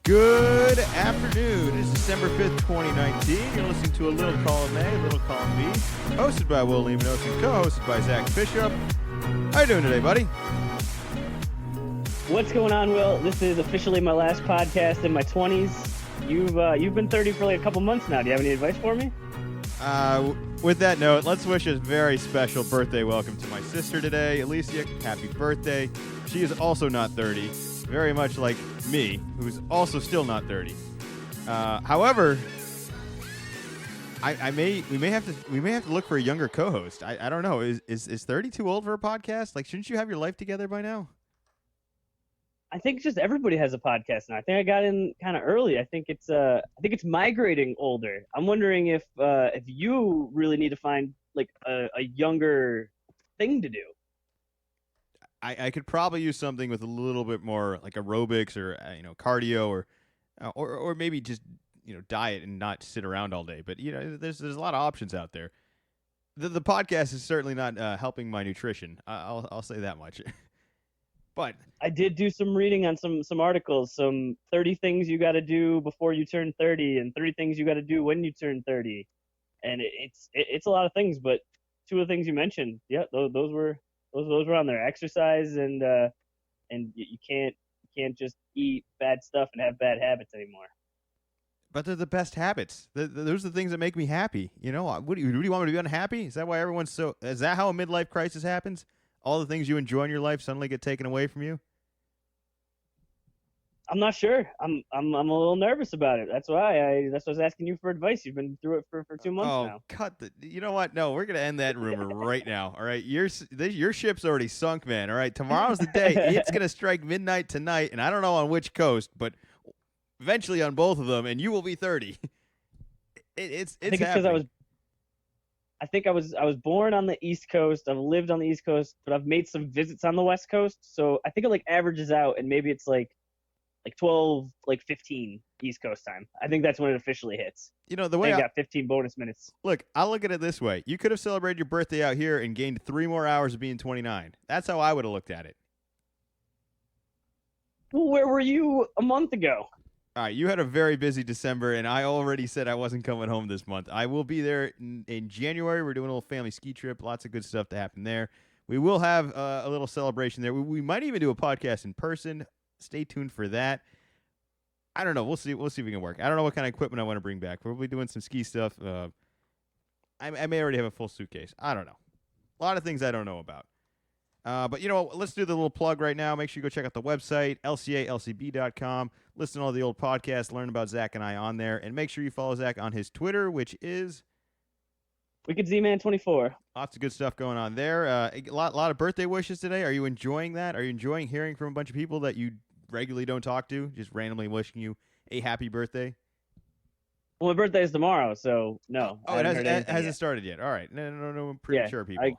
Good afternoon. It is December 5th, 2019. You're listening to A Little Column A, A Little Column B, hosted by Will Lemanos and co-hosted by Zach Bishop. How you doing today, buddy? What's going on, Will? This is officially my last podcast in my 20s. You've been 30 for like a couple months now. Do you have any advice for me? With that note, let's wish a very special birthday welcome to my sister today, Alicia. Happy birthday. She is also not 30, very much like me, who's also still not 30. However, we may have to look for a younger co-host. I don't know. Is 30 too old for a podcast? Like, shouldn't you have your life together by now? I think just everybody has a podcast now. I think I got in kind of early. I think it's migrating older. I'm wondering if you really need to find like a younger thing to do. I could probably use something with a little bit more like aerobics or cardio or maybe just diet and not sit around all day. But there's a lot of options out there. The podcast is certainly not helping my nutrition. I'll say that much. But I did do some reading on some articles, some 30 things you got to do before you turn 30 and 30 things you got to do when you turn 30. And it's a lot of things, but two of the things you mentioned, yeah, those were on there. Exercise and you can't just eat bad stuff and have bad habits anymore. But they're the best habits. Those are the things that make me happy. What do you want me to be unhappy? Is that why everyone's so? Is that how a midlife crisis happens? All the things you enjoy in your life suddenly get taken away from you? I'm not sure. I'm a little nervous about it. That's why I was asking you for advice. You've been through it for 2 months now. You know what? No, we're gonna end that rumor right now. All right, your ship's already sunk, man. All right, tomorrow's the day. It's gonna strike midnight tonight, and I don't know on which coast, but eventually on both of them, and you will be 30. It's happening. I think I was born on the East Coast. I've lived on the East Coast, but I've made some visits on the West Coast. So I think it like averages out, and maybe it's like 12, 15 East Coast time. I think that's when it officially hits. The way I got 15 bonus minutes. Look, I'll look at it this way. You could have celebrated your birthday out here and gained 3 more hours of being 29. That's how I would have looked at it. Well, where were you a month ago? All right, you had a very busy December, and I already said I wasn't coming home this month. I will be there in January. We're doing a little family ski trip. Lots of good stuff to happen there. We will have a little celebration there. We might even do a podcast in person. Stay tuned for that. I don't know. We'll see. We'll see if we can work. I don't know what kind of equipment I want to bring back. We'll be doing some ski stuff. I may already have a full suitcase. I don't know. A lot of things I don't know about. But let's do the little plug right now. Make sure you go check out the website, lcalcb.com. Listen to all the old podcasts, learn about Zach and I on there, and make sure you follow Zach on his Twitter, which is Wicked Z-Man24. Lots of good stuff going on there. A lot of birthday wishes today. Are you enjoying that? Are you enjoying hearing from a bunch of people that you regularly don't talk to, just randomly wishing you a happy birthday? Well, my birthday is tomorrow, so no. Oh, it hasn't started yet. All right. No, I'm pretty sure people.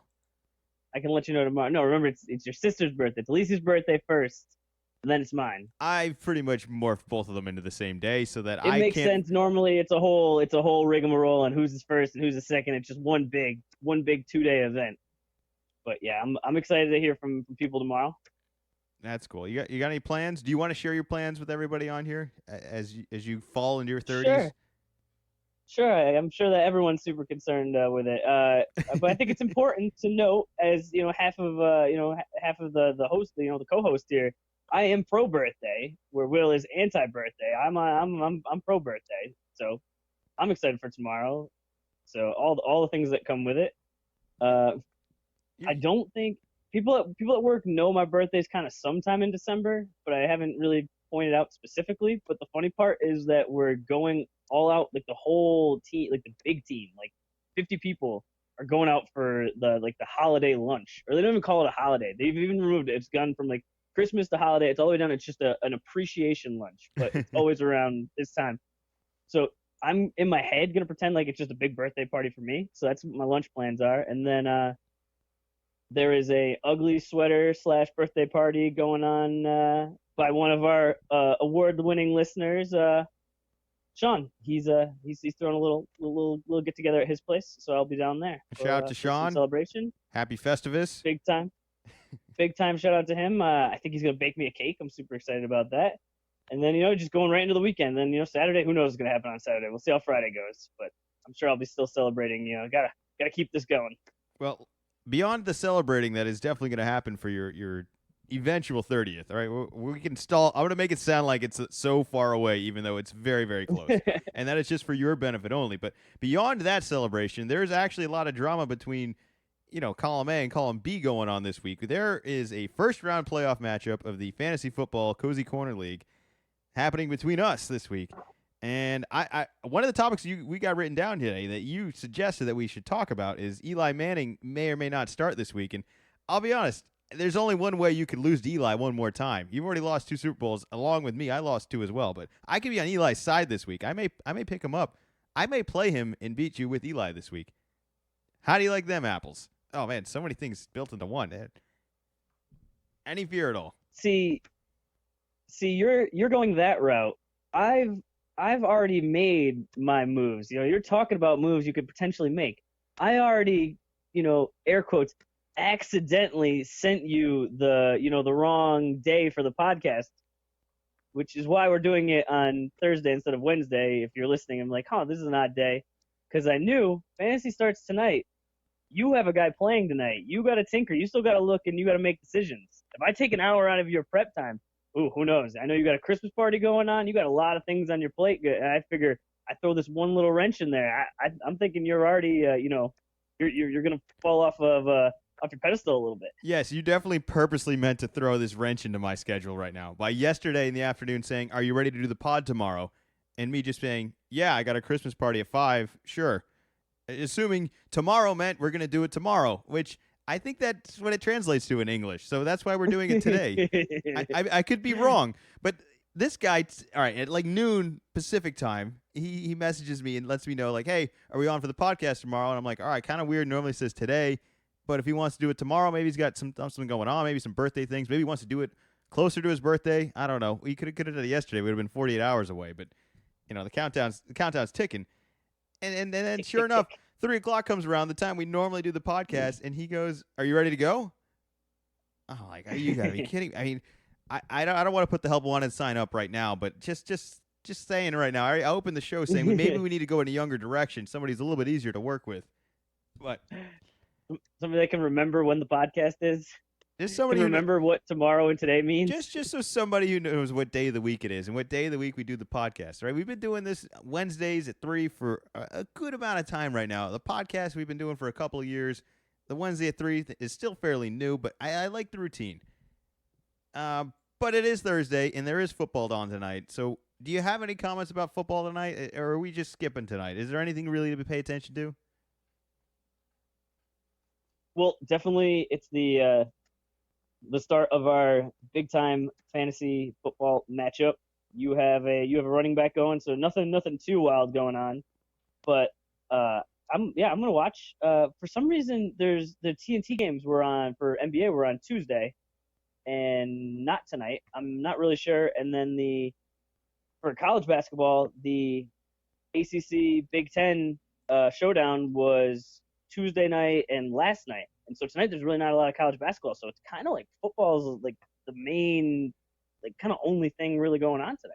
I can let you know tomorrow. No, remember, it's your sister's birthday. It's Alicia's birthday first, and then it's mine. I pretty much morphed both of them into the same day so that it makes sense. Normally, it's a whole rigmarole on who's the first and who's the second. It's just one big 2-day event. But yeah, I'm excited to hear from people tomorrow. That's cool. You got any plans? Do you want to share your plans with everybody on here as you fall into your 30s? Sure, I'm sure that everyone's super concerned with it. But I think it's important to note, as half of the host, the co-host here, I am pro birthday, where Will is anti birthday. I'm pro birthday, so I'm excited for tomorrow. So all the things that come with it. I don't think people at work know my birthday is kind of sometime in December, but I haven't really pointed out specifically. But the funny part is that we're going all out, like the whole team, like the big team, like 50 people are going out for the holiday lunch, or they don't even call it a holiday. They've even removed it. It's gone from like Christmas to holiday. It's all the way down. It's just an appreciation lunch, but it's always around this time. So I'm in my head going to pretend like it's just a big birthday party for me. So that's what my lunch plans are. And then there is a ugly sweater / birthday party going on by one of our award-winning listeners, Sean. He's throwing a little get together at his place, so I'll be down there. Shout out to Sean. Celebration. Happy Festivus. Big time. Big time shout out to him. I think he's gonna bake me a cake. I'm super excited about that. and then just going right into the weekend. Then Saturday, who knows what's gonna happen on Saturday? We'll see how Friday goes, but I'm sure I'll be still celebrating. Gotta keep this going. Well, beyond the celebrating that is definitely going to happen for your eventual 30th. All right, we can stall. I'm going to make it sound like it's so far away, even though it's very, very close, and that it's just for your benefit only. But beyond that celebration, there's actually a lot of drama between column A and column B going on this week. There is a first round playoff matchup of the Fantasy Football Cozy Corner League happening between us this week. And I one of the topics we got written down today that you suggested that we should talk about is Eli Manning may or may not start this week. And I'll be honest, there's only one way you could lose to Eli one more time. You've already lost 2 Super Bowls along with me. I lost 2 as well, but I could be on Eli's side this week. I may pick him up. I may play him and beat you with Eli this week. How do you like them apples? Oh man, so many things built into one. Any fear at all? See, you're going that route. I've already made my moves. You're talking about moves you could potentially make. I already, air quotes, accidentally sent you the wrong day for the podcast, which is why we're doing it on Thursday instead of Wednesday. If you're listening, I'm like, this is an odd day, because I knew fantasy starts tonight. You have a guy playing tonight. You got to tinker. You still got to look, and you got to make decisions. If I take an hour out of your prep time, who knows? I know you got a Christmas party going on. You got a lot of things on your plate. And I figure I throw this one little wrench in there. I'm thinking you're already, you're gonna fall off your pedestal a little bit. Yes, you definitely purposely meant to throw this wrench into my schedule right now. By yesterday in the afternoon saying, "Are you ready to do the pod tomorrow?" and me just saying, "Yeah, I got a Christmas party at 5. Sure." Assuming tomorrow meant we're gonna do it tomorrow, which I think that's what it translates to in English. So that's why we're doing it today. I could be wrong, but this guy, all right, at like noon Pacific time, he messages me and lets me know, like, hey, are we on for the podcast tomorrow? And I'm like, all right, kind of weird. Normally says today, but if he wants to do it tomorrow, maybe he's got something going on, maybe some birthday things. Maybe he wants to do it closer to his birthday. I don't know. We could have done it yesterday. We would have been 48 hours away, but the countdown's ticking. And then sure enough, 3 o'clock comes around, the time we normally do the podcast, and he goes, "Are you ready to go?" Oh, like, you gotta be kidding! I mean, I don't want to put the help wanted sign up right now, but just saying right now, I opened the show saying maybe we need to go in a younger direction. Somebody's a little bit easier to work with, but somebody that can remember when the podcast is. Just somebody remember what tomorrow and today means. Just so somebody who knows what day of the week it is and what day of the week we do the podcast, right? We've been doing this Wednesdays at 3 for a good amount of time right now. The podcast we've been doing for a couple of years. The Wednesday at 3 is still fairly new, but I like the routine. But it is Thursday, and there is football on tonight. So do you have any comments about football tonight, or are we just skipping tonight? Is there anything really to pay attention to? Well, definitely it's the start of our big time fantasy football matchup. You have a running back going, so nothing too wild going on. But I'm gonna watch. For some reason, there's the TNT games were on for NBA were on Tuesday, and not tonight. I'm not really sure. And then for college basketball, the ACC Big Ten showdown was Tuesday night and last night. And so tonight there's really not a lot of college basketball. So it's kind of like football is like the main, like kind of only thing really going on tonight.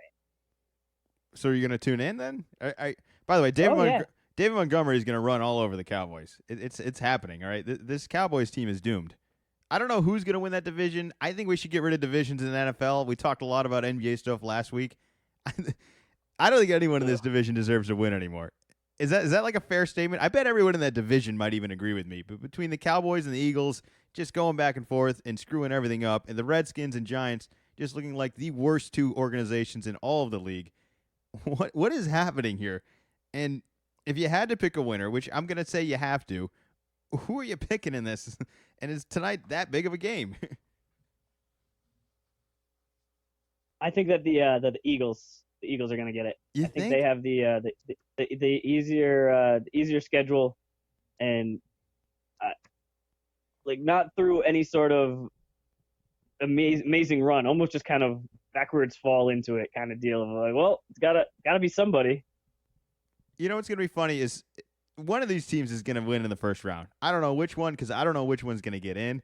So are you going to tune in then? By the way, David Montgomery is going to run all over the Cowboys. It's happening, all right? This Cowboys team is doomed. I don't know who's going to win that division. I think we should get rid of divisions in the NFL. We talked a lot about NBA stuff last week. I don't think anyone in this division deserves to win anymore. Is that like a fair statement? I bet everyone in that division might even agree with me. But between the Cowboys and the Eagles just going back and forth and screwing everything up, and the Redskins and Giants just looking like the worst 2 organizations in all of the league, what is happening here? And if you had to pick a winner, which I'm going to say you have to, who are you picking in this? And is tonight that big of a game? I think that the Eagles are going to get it. I think they have the easier schedule, and like not through any sort of amazing run, almost just kind of backwards fall into it kind of deal of like, well, it's gotta be somebody. You know what's gonna be funny is one of these teams is gonna win in the first round. I don't know which one because I don't know which one's gonna get in.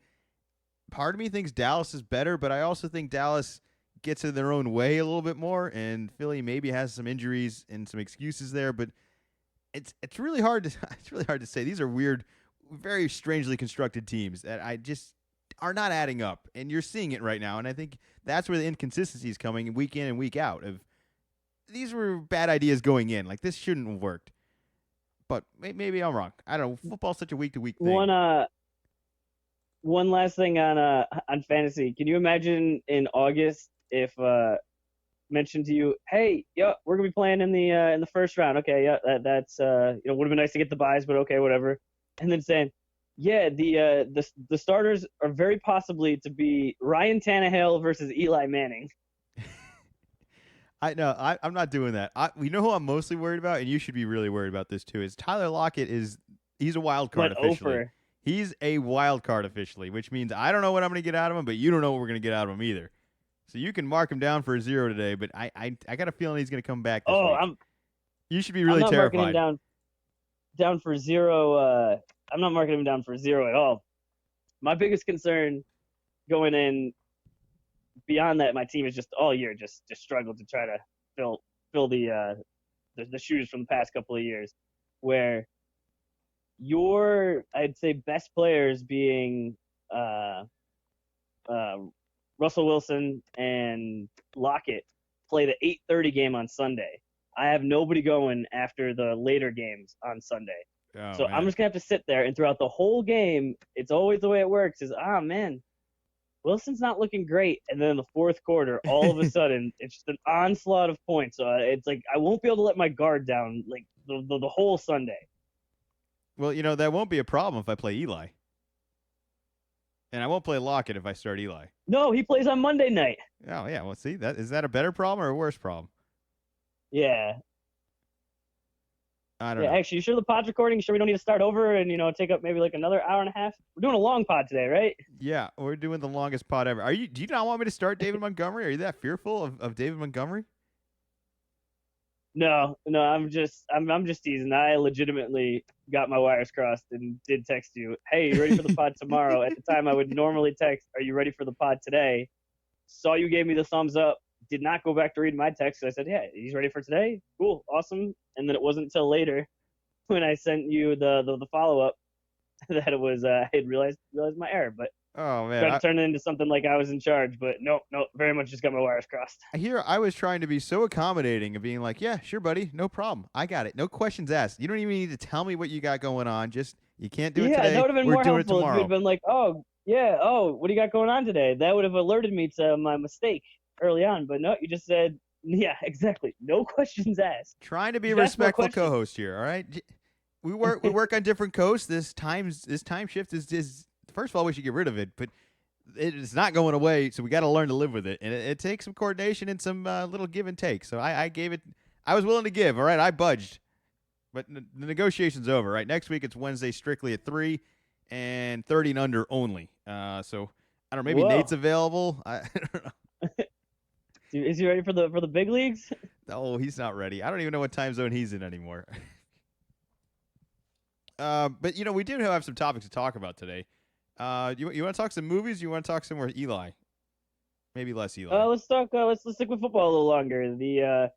Part of me thinks Dallas is better, but I also think Dallas gets in their own way a little bit more, and Philly maybe has some injuries and some excuses there, but it's really hard to it's really hard to say. These are weird, very strangely constructed teams that I just are not adding up, and you're seeing it right now. And I think that's where the inconsistency is coming week in and week out. Of these were bad ideas going in, like this shouldn't have worked. But maybe I'm wrong. I don't know. Football's such a week to week thing. One last thing on fantasy. Can you imagine in August if mentioned to you, hey, yeah, we're gonna be playing in the first round. Okay, yeah, that's would have been nice to get the buys, but okay, whatever. And then saying, yeah, the starters are very possibly to be Ryan Tannehill versus Eli Manning. I know. I'm not doing that. We know who I'm mostly worried about, and you should be really worried about this too. Is Tyler Lockett he's a wild card officially. Ofer. He's a wild card officially, which means I don't know what I'm going to get out of him, but you don't know what we're going to get out of him either. So you can mark him down for a 0 today, but I got a feeling he's going to come back this week. You should be really terrified. I'm not marking him down for 0. I'm not marking him down for 0 at all. My biggest concern going in beyond that, my team has just all year just struggled to try to fill the shoes from the past couple of years, where your, I'd say, best players being Russell Wilson and Lockett play the 8:30 game on Sunday. I have nobody going after the later games on Sunday. Oh, so man. I'm just going to have to sit there, and throughout the whole game, it's always the way it works is, man, Wilson's not looking great. And then in the fourth quarter, all of a sudden, it's just an onslaught of points. So it's like I won't be able to let my guard down like the whole Sunday. Well, that won't be a problem if I play Eli. And I won't play Lockett if I start Eli. No, he plays on Monday night. Oh, yeah. Well, see, is that a better problem or a worse problem? Yeah. I don't know. Actually, you sure the pod's recording? You sure we don't need to start over and, take up maybe like another hour and a half? We're doing a long pod today, right? Yeah, we're doing the longest pod ever. Do you not want me to start David Montgomery? Are you that fearful of David Montgomery? No, I'm just teasing. I legitimately got my wires crossed and did text you, hey, you ready for the pod tomorrow? At the time, I would normally text, are you ready for the pod today? Saw you gave me the thumbs up. Did not go back to read my text. So I said, yeah, he's ready for today. Cool, awesome. And then it wasn't until later when I sent you the follow-up that it was I had realized my error. But oh, man. Tried to turn it into something like I was in charge, but no, very much just got my wires crossed. Here, I was trying to be so accommodating of being like, yeah, sure, buddy, no problem. I got it. No questions asked. You don't even need to tell me what you got going on. Just, you can't do it today. Yeah, that would have been We're more doing helpful it if tomorrow. you'd been like, what do you got going on today? That would have alerted me to my mistake early on. But no, you just said, yeah, exactly. No questions asked. Trying to be a respectful co-host here, all right? We work on different coasts. This time shift is first of all, we should get rid of it, but it's not going away, so we got to learn to live with it. And it takes some coordination and some little give and take. So I gave it. I was willing to give. All right, I budged, but the negotiation's over. Right, next week it's Wednesday, strictly at 3 and 30 and under only. So I don't know. Maybe Nate's available. I don't know. Is he ready for the big leagues? No, he's not ready. I don't even know what time zone he's in anymore. But we do have some topics to talk about today. You want to talk some movies? You want to talk some more Eli? Maybe less Eli. Let's talk. Let's stick with football a little longer. The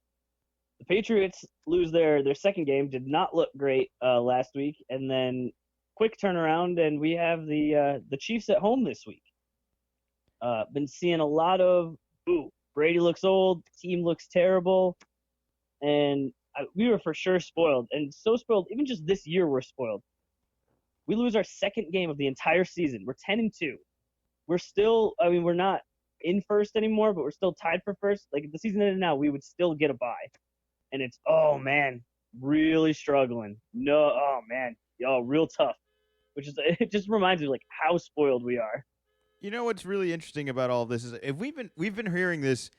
Patriots lose their second game. Did not look great last week, and then quick turnaround, and we have the Chiefs at home this week. Been seeing a lot of Brady looks old, team looks terrible, and we were for sure spoiled, and so spoiled. Even just this year, we're spoiled. We lose our second game of the entire season. We're 10-2. We're still, we're not in first anymore, but we're still tied for first. Like, if the season ended now, we would still get a bye. And it's, really struggling. Real tough. It just reminds me, like, how spoiled we are. You know what's really interesting about all of this is if we've been hearing this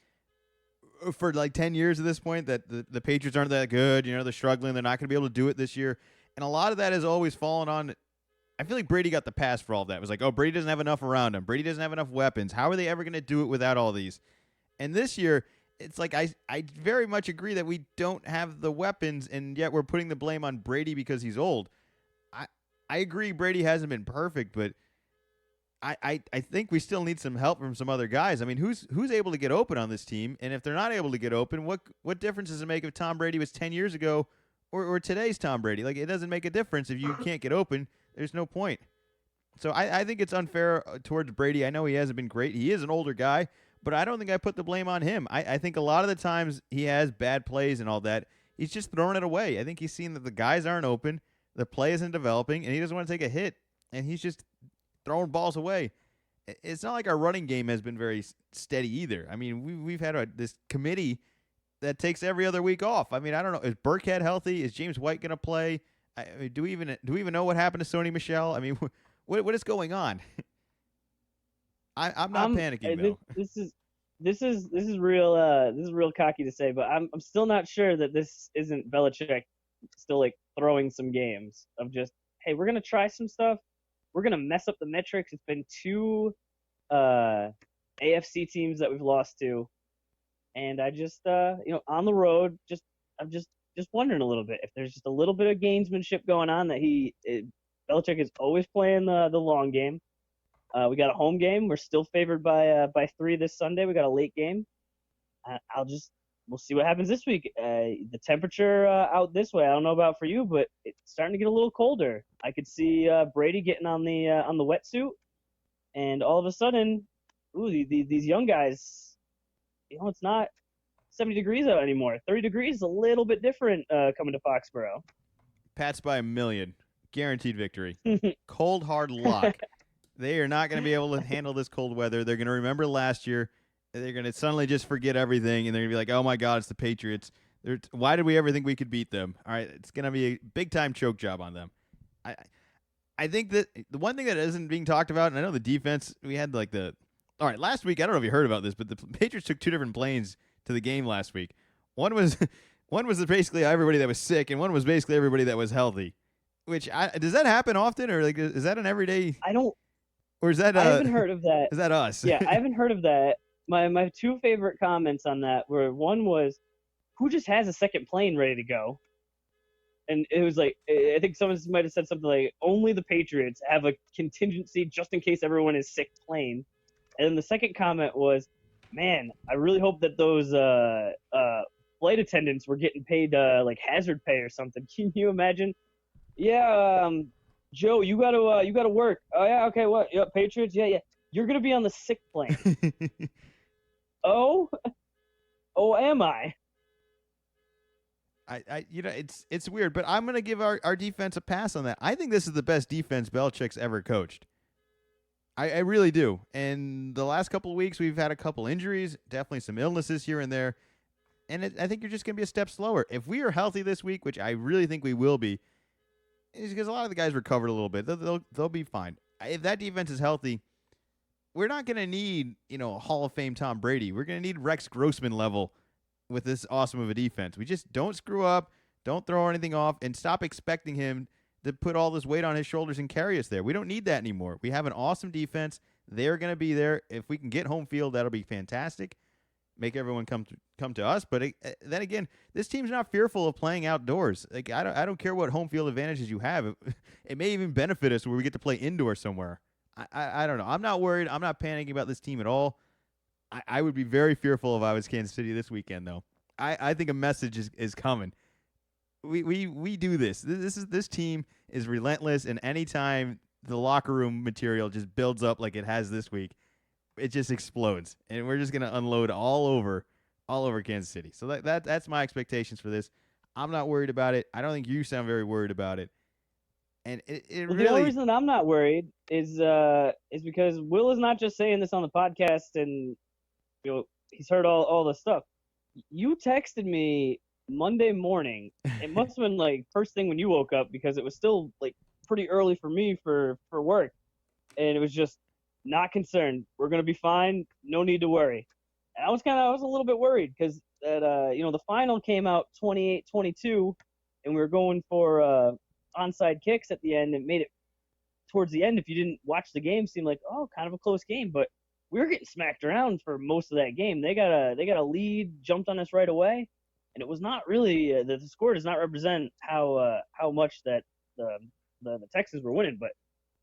for like 10 years at this point, that the Patriots aren't that good, they're struggling, they're not going to be able to do it this year. And a lot of that has always fallen on, I feel like Brady got the pass for all of that. It was like, Brady doesn't have enough around him. Brady doesn't have enough weapons. How are they ever going to do it without all these? And this year, it's like I very much agree that we don't have the weapons, and yet we're putting the blame on Brady because he's old. I agree Brady hasn't been perfect, but I think we still need some help from some other guys. I mean, who's able to get open on this team? And if they're not able to get open, what difference does it make if Tom Brady was 10 years ago or today's Tom Brady? Like, it doesn't make a difference if you can't get open. There's no point. So I think it's unfair towards Brady. I know he hasn't been great. He is an older guy, but I don't think I put the blame on him. I think a lot of the times he has bad plays and all that. He's just throwing it away. I think he's seen that the guys aren't open, the play isn't developing, and he doesn't want to take a hit, and he's just throwing balls away. It's not like our running game has been very steady either. I mean, we've had this committee that takes every other week off. I mean, I don't know. Is Burkhead healthy? Is James White going to play? I mean, do we even know what happened to Sony Michel? I mean, what is going on? I'm not panicking though. This is real cocky to say, but I'm still not sure that this isn't Belichick still like throwing some games of just, hey, we're gonna try some stuff. We're gonna mess up the metrics. It's been two AFC teams that we've lost to, and I just on the road, I'm just wondering a little bit if there's just a little bit of gamesmanship going on that Belichick is always playing the long game. We got a home game. We're still favored by 3 this Sunday. We got a late game. We'll see what happens this week. The temperature out this way, I don't know about for you, but it's starting to get a little colder. I could see Brady getting on the wetsuit, and all of a sudden, these young guys, it's not 70 degrees out anymore. 30 degrees is a little bit different coming to Foxborough. Pats by 1,000,000. Guaranteed victory. Cold, hard lock. They are not going to be able to handle this cold weather. They're going to remember last year. They're going to suddenly just forget everything, and they're going to be like, oh, my God, it's the Patriots. Why did we ever think we could beat them? All right, it's going to be a big-time choke job on them. I think that the one thing that isn't being talked about, and I know the defense, we had all right, last week, I don't know if you heard about this, but the Patriots took 2 different planes to the game last week. One was basically everybody that was sick, and one was basically everybody that was healthy. Which does that happen often, or like is that an everyday? I don't. Or is that? I haven't heard of that. Is that us? Yeah, I haven't heard of that. My 2 favorite comments on that were, one was, who just has a second plane ready to go? And it was like, I think someone might have said something like, only the Patriots have a contingency just in case everyone is sick plane. And then the second comment was, man, I really hope that those flight attendants were getting paid like hazard pay or something. Can you imagine? Yeah, Joe, you gotta work. Oh yeah, okay, what? Yeah, Patriots. Yeah. You're gonna be on the sick plane. Oh, am I? It's weird, but I'm gonna give our defense a pass on that. I think this is the best defense Belichick's ever coached. I really do. And the last couple of weeks, we've had a couple injuries, definitely some illnesses here and there, and I think you're just gonna be a step slower. If we are healthy this week, which I really think we will be. Is because a lot of the guys recovered a little bit. They'll be fine. If that defense is healthy, we're not going to need, Hall of Fame Tom Brady. We're going to need Rex Grossman level with this awesome of a defense. We just don't screw up, don't throw anything off, and stop expecting him to put all this weight on his shoulders and carry us there. We don't need that anymore. We have an awesome defense. They're going to be there. If we can get home field, that'll be fantastic. Make everyone come to us. But then again, this team's not fearful of playing outdoors. Like I don't care what home field advantages you have. It may even benefit us where we get to play indoor somewhere. I don't know. I'm not worried. I'm not panicking about this team at all. I would be very fearful if I was Kansas City this weekend, though. I think a message is coming. We do this. This team is relentless, and anytime the locker room material just builds up like it has this week, it just explodes, and we're just gonna unload all over Kansas City. So that's my expectations for this. I'm not worried about it. I don't think you sound very worried about it. And it really. The only reason that I'm not worried is because Will is not just saying this on the podcast, and he's heard all the stuff. You texted me Monday morning. It must have been like first thing when you woke up, because it was still like pretty early for me for work, and it was just. Not concerned. We're gonna be fine. No need to worry. And I was a little bit worried because that the final came out 28-22, and we were going for onside kicks at the end, and made it towards the end. If you didn't watch the game, seemed like kind of a close game, but we were getting smacked around for most of that game. They got a lead, jumped on us right away, and it was not really the score does not represent how much that the Texans were winning. But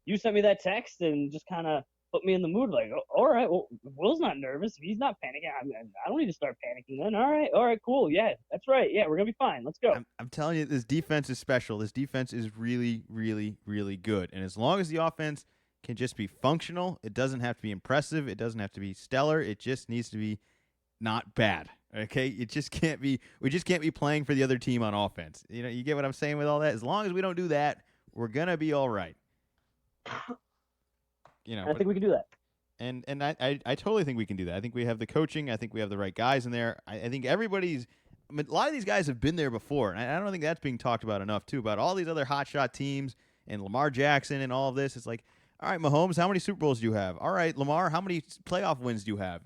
you sent me that text and just kind of put me in the mood. Like, oh, all right, well, Will's not nervous. If he's not panicking, I don't need to start panicking then. All right, cool. Yeah, that's right. Yeah, we're gonna be fine. Let's go. I'm telling you, this defense is special. This defense is really, really, really good. And as long as the offense can just be functional, it doesn't have to be impressive. It doesn't have to be stellar. It just needs to be not bad. Okay, it just can't be. We just can't be playing for the other team on offense. You get what I'm saying with all that. As long as we don't do that, we're gonna be all right. I think we can do that. And I totally think we can do that. I think we have the coaching. I think we have the right guys in there. I think everybody's. I mean, a lot of these guys have been there before, and I don't think that's being talked about enough too. About all these other hotshot teams and Lamar Jackson and all of this. It's like, all right, Mahomes, how many Super Bowls do you have? All right, Lamar, how many playoff wins do you have?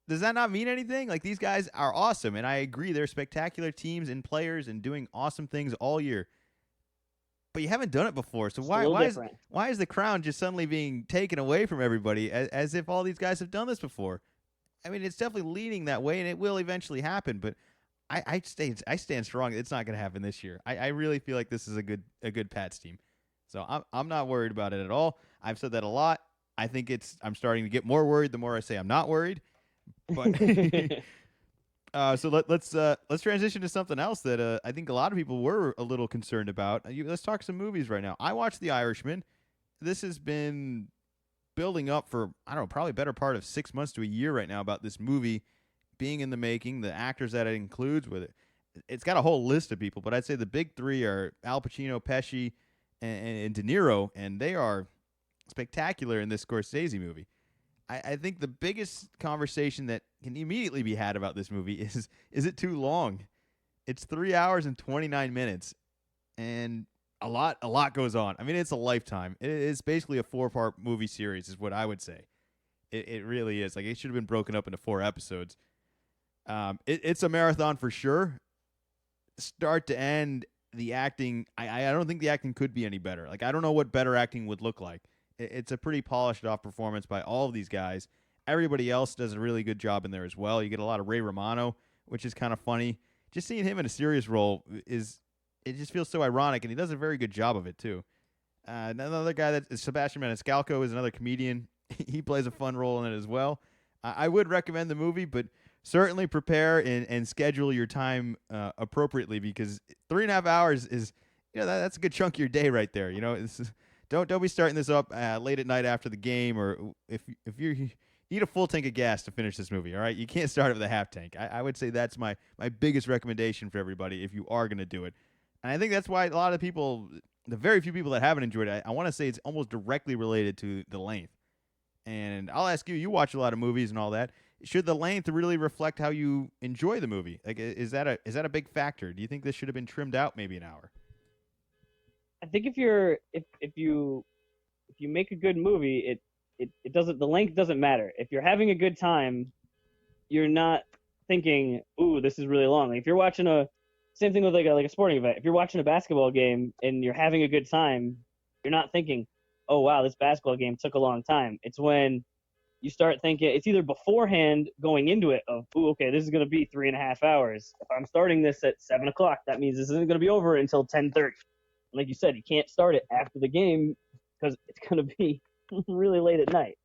Does that not mean anything? Like, these guys are awesome, and I agree, they're spectacular teams and players and doing awesome things all year. But you haven't done it before, so why is the crown just suddenly being taken away from everybody as if all these guys have done this before? I mean, it's definitely leaning that way, and it will eventually happen. But I stand strong. It's not going to happen this year. I really feel like this is a good Pats team, so I'm not worried about it at all. I've said that a lot. I think I'm starting to get more worried the more I say I'm not worried. But so let's transition to something else that I think a lot of people were a little concerned about. Let's talk some movies right now. I watched The Irishman. This has been building up for, I don't know, probably better part of 6 months to a year right now about this movie being in the making, the actors that it includes with it. It's got a whole list of people, but I'd say the big three are Al Pacino, Pesci, and De Niro, and they are spectacular in this Scorsese movie. I think the biggest conversation that can immediately be had about this movie is it too long? It's 3 hours and 29 minutes, and a lot goes on. I mean, it's a lifetime. It's basically a 4-part movie series is what I would say. It really is. Like, it should have been broken up into 4 episodes. It's a marathon for sure. Start to end, the acting, I don't think the acting could be any better. Like, I don't know what better acting would look like. It's a pretty polished off performance by all of these guys. Everybody else does a really good job in there as well. You get a lot of Ray Romano, which is kind of funny. Just seeing him in a serious role it just feels so ironic, and he does a very good job of it too. Another guy that is Sebastian Maniscalco is another comedian. He plays a fun role in it as well. I would recommend the movie, but certainly prepare and schedule your time appropriately, because 3.5 hours is that's a good chunk of your day right there. Don't be starting this up late at night after the game, or if you need a full tank of gas to finish this movie. All right, you can't start it with a half tank. I would say that's my biggest recommendation for everybody if you are going to do it. And I think that's why a lot of people, the very few people that haven't enjoyed it, I want to say it's almost directly related to the length. And I'll ask you, you watch a lot of movies and all that. Should the length really reflect how you enjoy the movie? Like, is that a big factor? Do you think this should have been trimmed out maybe an hour? I think if you make a good movie, it doesn't, the length doesn't matter. If you're having a good time, you're not thinking, "Ooh, this is really long." Like, if you're watching same thing with like a sporting event. If you're watching a basketball game and you're having a good time, you're not thinking, "Oh wow, this basketball game took a long time." It's when you start thinking, it's either beforehand going into it of, "Ooh, okay, this is going to be 3.5 hours. If I'm starting this at 7 o'clock, that means this isn't going to be over until 10:30." Like you said, you can't start it after the game because it's going to be really late at night.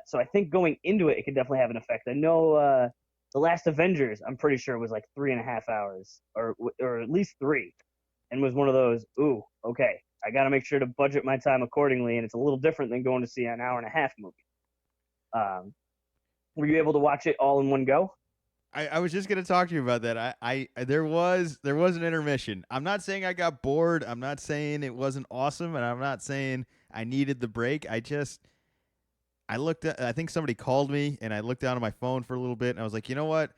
So I think going into it, it could definitely have an effect. I know the last Avengers, I'm pretty sure, was like 3.5 hours, or at least 3, and was one of those, ooh, okay, I got to make sure to budget my time accordingly, and it's a little different than going to see an hour and a half movie. Were you able to watch it all in one go? I was just gonna talk to you about that. There was an intermission. I'm not saying I got bored. I'm not saying it wasn't awesome, and I'm not saying I needed the break. I looked at, I think somebody called me, and I looked down at my phone for a little bit, and I was like, you know what?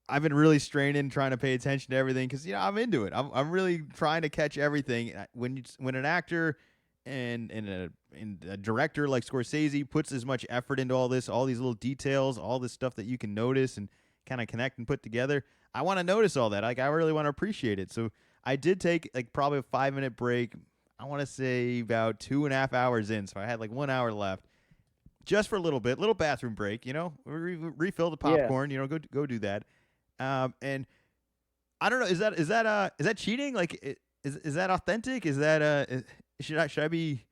I've been really straining, trying to pay attention to everything, because I'm into it. I'm really trying to catch everything. When an actor and a director like Scorsese puts as much effort into all this, all these little details, all this stuff that you can notice and kind of connect and put together, I want to notice all that. Like, I really want to appreciate it. So I did take like probably a 5-minute break. I want to say about 2.5 hours in. So I had like 1 hour left, just for a little bathroom break, refill the popcorn, go do that. And I don't know, is that cheating? Like, is that authentic? Is that should I be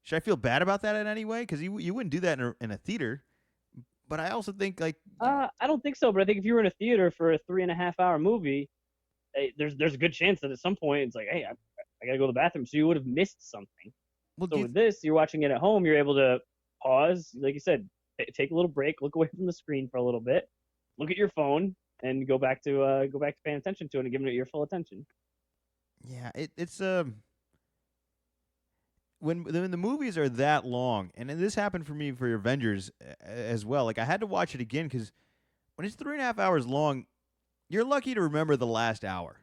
Should I feel bad about that in any way? Because you wouldn't do that in a theater. But I also think like I don't think so, but I think if you were in a theater for a 3.5 hour movie, there's a good chance that at some point it's like, hey, I gotta go to the bathroom, so you would have missed something. well, So with this, you're watching it at home, you're able to pause, like you said, take a little break, look away from the screen for a little bit, look at your phone, and go back to paying attention to it and giving it your full attention. yeah, it's when the movies are that long, and this happened for me for Avengers as well. Like I had to watch it again because when it's 3.5 hours long, you're lucky to remember the last hour.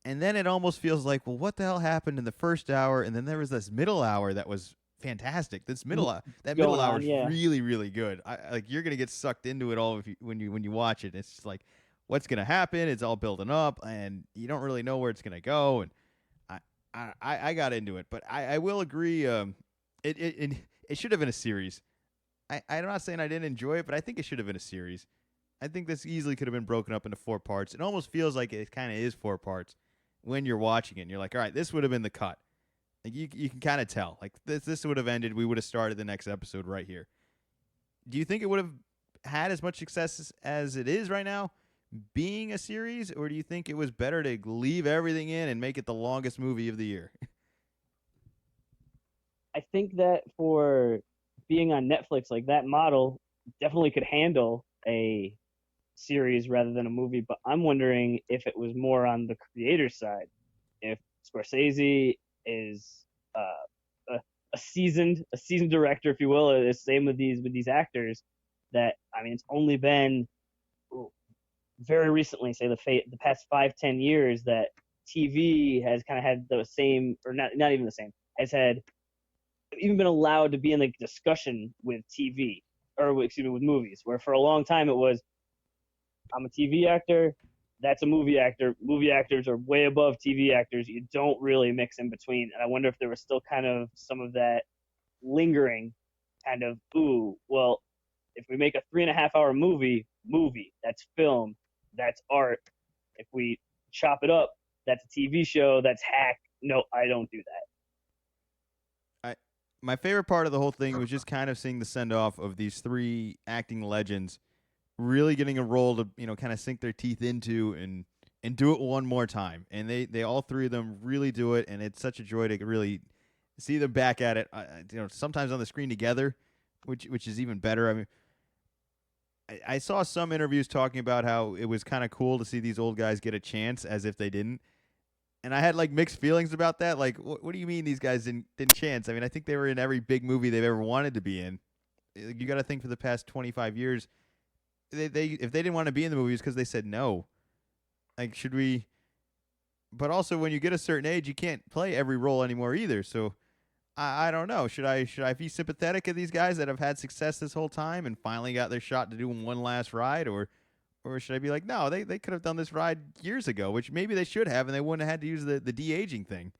And then it almost feels like, well, what the hell happened in the first hour? And then there was this middle hour that was fantastic. That middle Going hour on, is yeah. really, really good. Like you're gonna get sucked into it all when you watch it. It's just like, what's gonna happen? It's all building up, and you don't really know where it's gonna go. And I I got into it, but I will agree. It should have been a series. I'm not saying I didn't enjoy it, but I think it should have been a series. I think this easily could have been broken up into 4 parts. It almost feels like it kind of is 4 parts when you're watching it. And you're like, all right, this would have been the cut. Like you can kind of tell. Like this would have ended. We would have started the next episode right here. Do you think it would have had as much success as it is right now, being a series, or do you think it was better to leave everything in and make it the longest movie of the year? I think that for being on Netflix, like that model definitely could handle a series rather than a movie. But I'm wondering if it was more on the creator side. If Scorsese is a seasoned director, if you will, the same with these actors. That I mean, it's only been very recently, say the past 5-10 years, that TV has kind of had the same, or not even the same, has had even been allowed to be in the discussion with TV, or excuse me, with movies. Where for a long time it was, I'm a TV actor, that's a movie actor. Movie actors are way above TV actors. You don't really mix in between. And I wonder if there was still kind of some of that lingering kind of, ooh, well, if we make a 3.5 hour movie, that's film, that's art. If we chop it up, that's a TV show, that's hack. No, I don't do that. I My favorite part of the whole thing was just kind of seeing the send off of these three acting legends really getting a role to kind of sink their teeth into and do it one more time. And they all three of them really do it, and it's such a joy to really see them back at it. Sometimes on the screen together, which is even better. I mean, I saw some interviews talking about how it was kind of cool to see these old guys get a chance as if they didn't. And I had like mixed feelings about that. Like, what do you mean these guys didn't chance? I mean, I think they were in every big movie they've ever wanted to be in. You got to think for the past 25 years, they if they didn't want to be in the movies because they said no. Like, should we? But also, when you get a certain age, you can't play every role anymore either. So I don't know. Should I be sympathetic of these guys that have had success this whole time and finally got their shot to do one last ride, or should I be like, no, they could have done this ride years ago, which maybe they should have, and they wouldn't have had to use the de aging thing.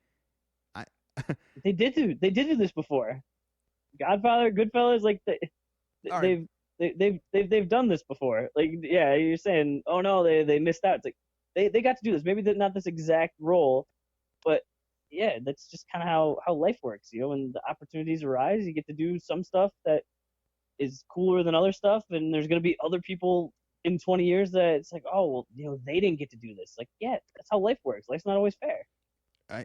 I They did do this before. Godfather, Goodfellas, like all right, they've done this before. Like, yeah, you're saying, oh no, they missed out. It's like they got to do this. Maybe not this exact role, but yeah, that's just kind of how life works. When the opportunities arise, you get to do some stuff that is cooler than other stuff, and there's gonna be other people in 20 years that it's like, oh well, they didn't get to do this. Like, yeah, that's how life works. Life's not always fair.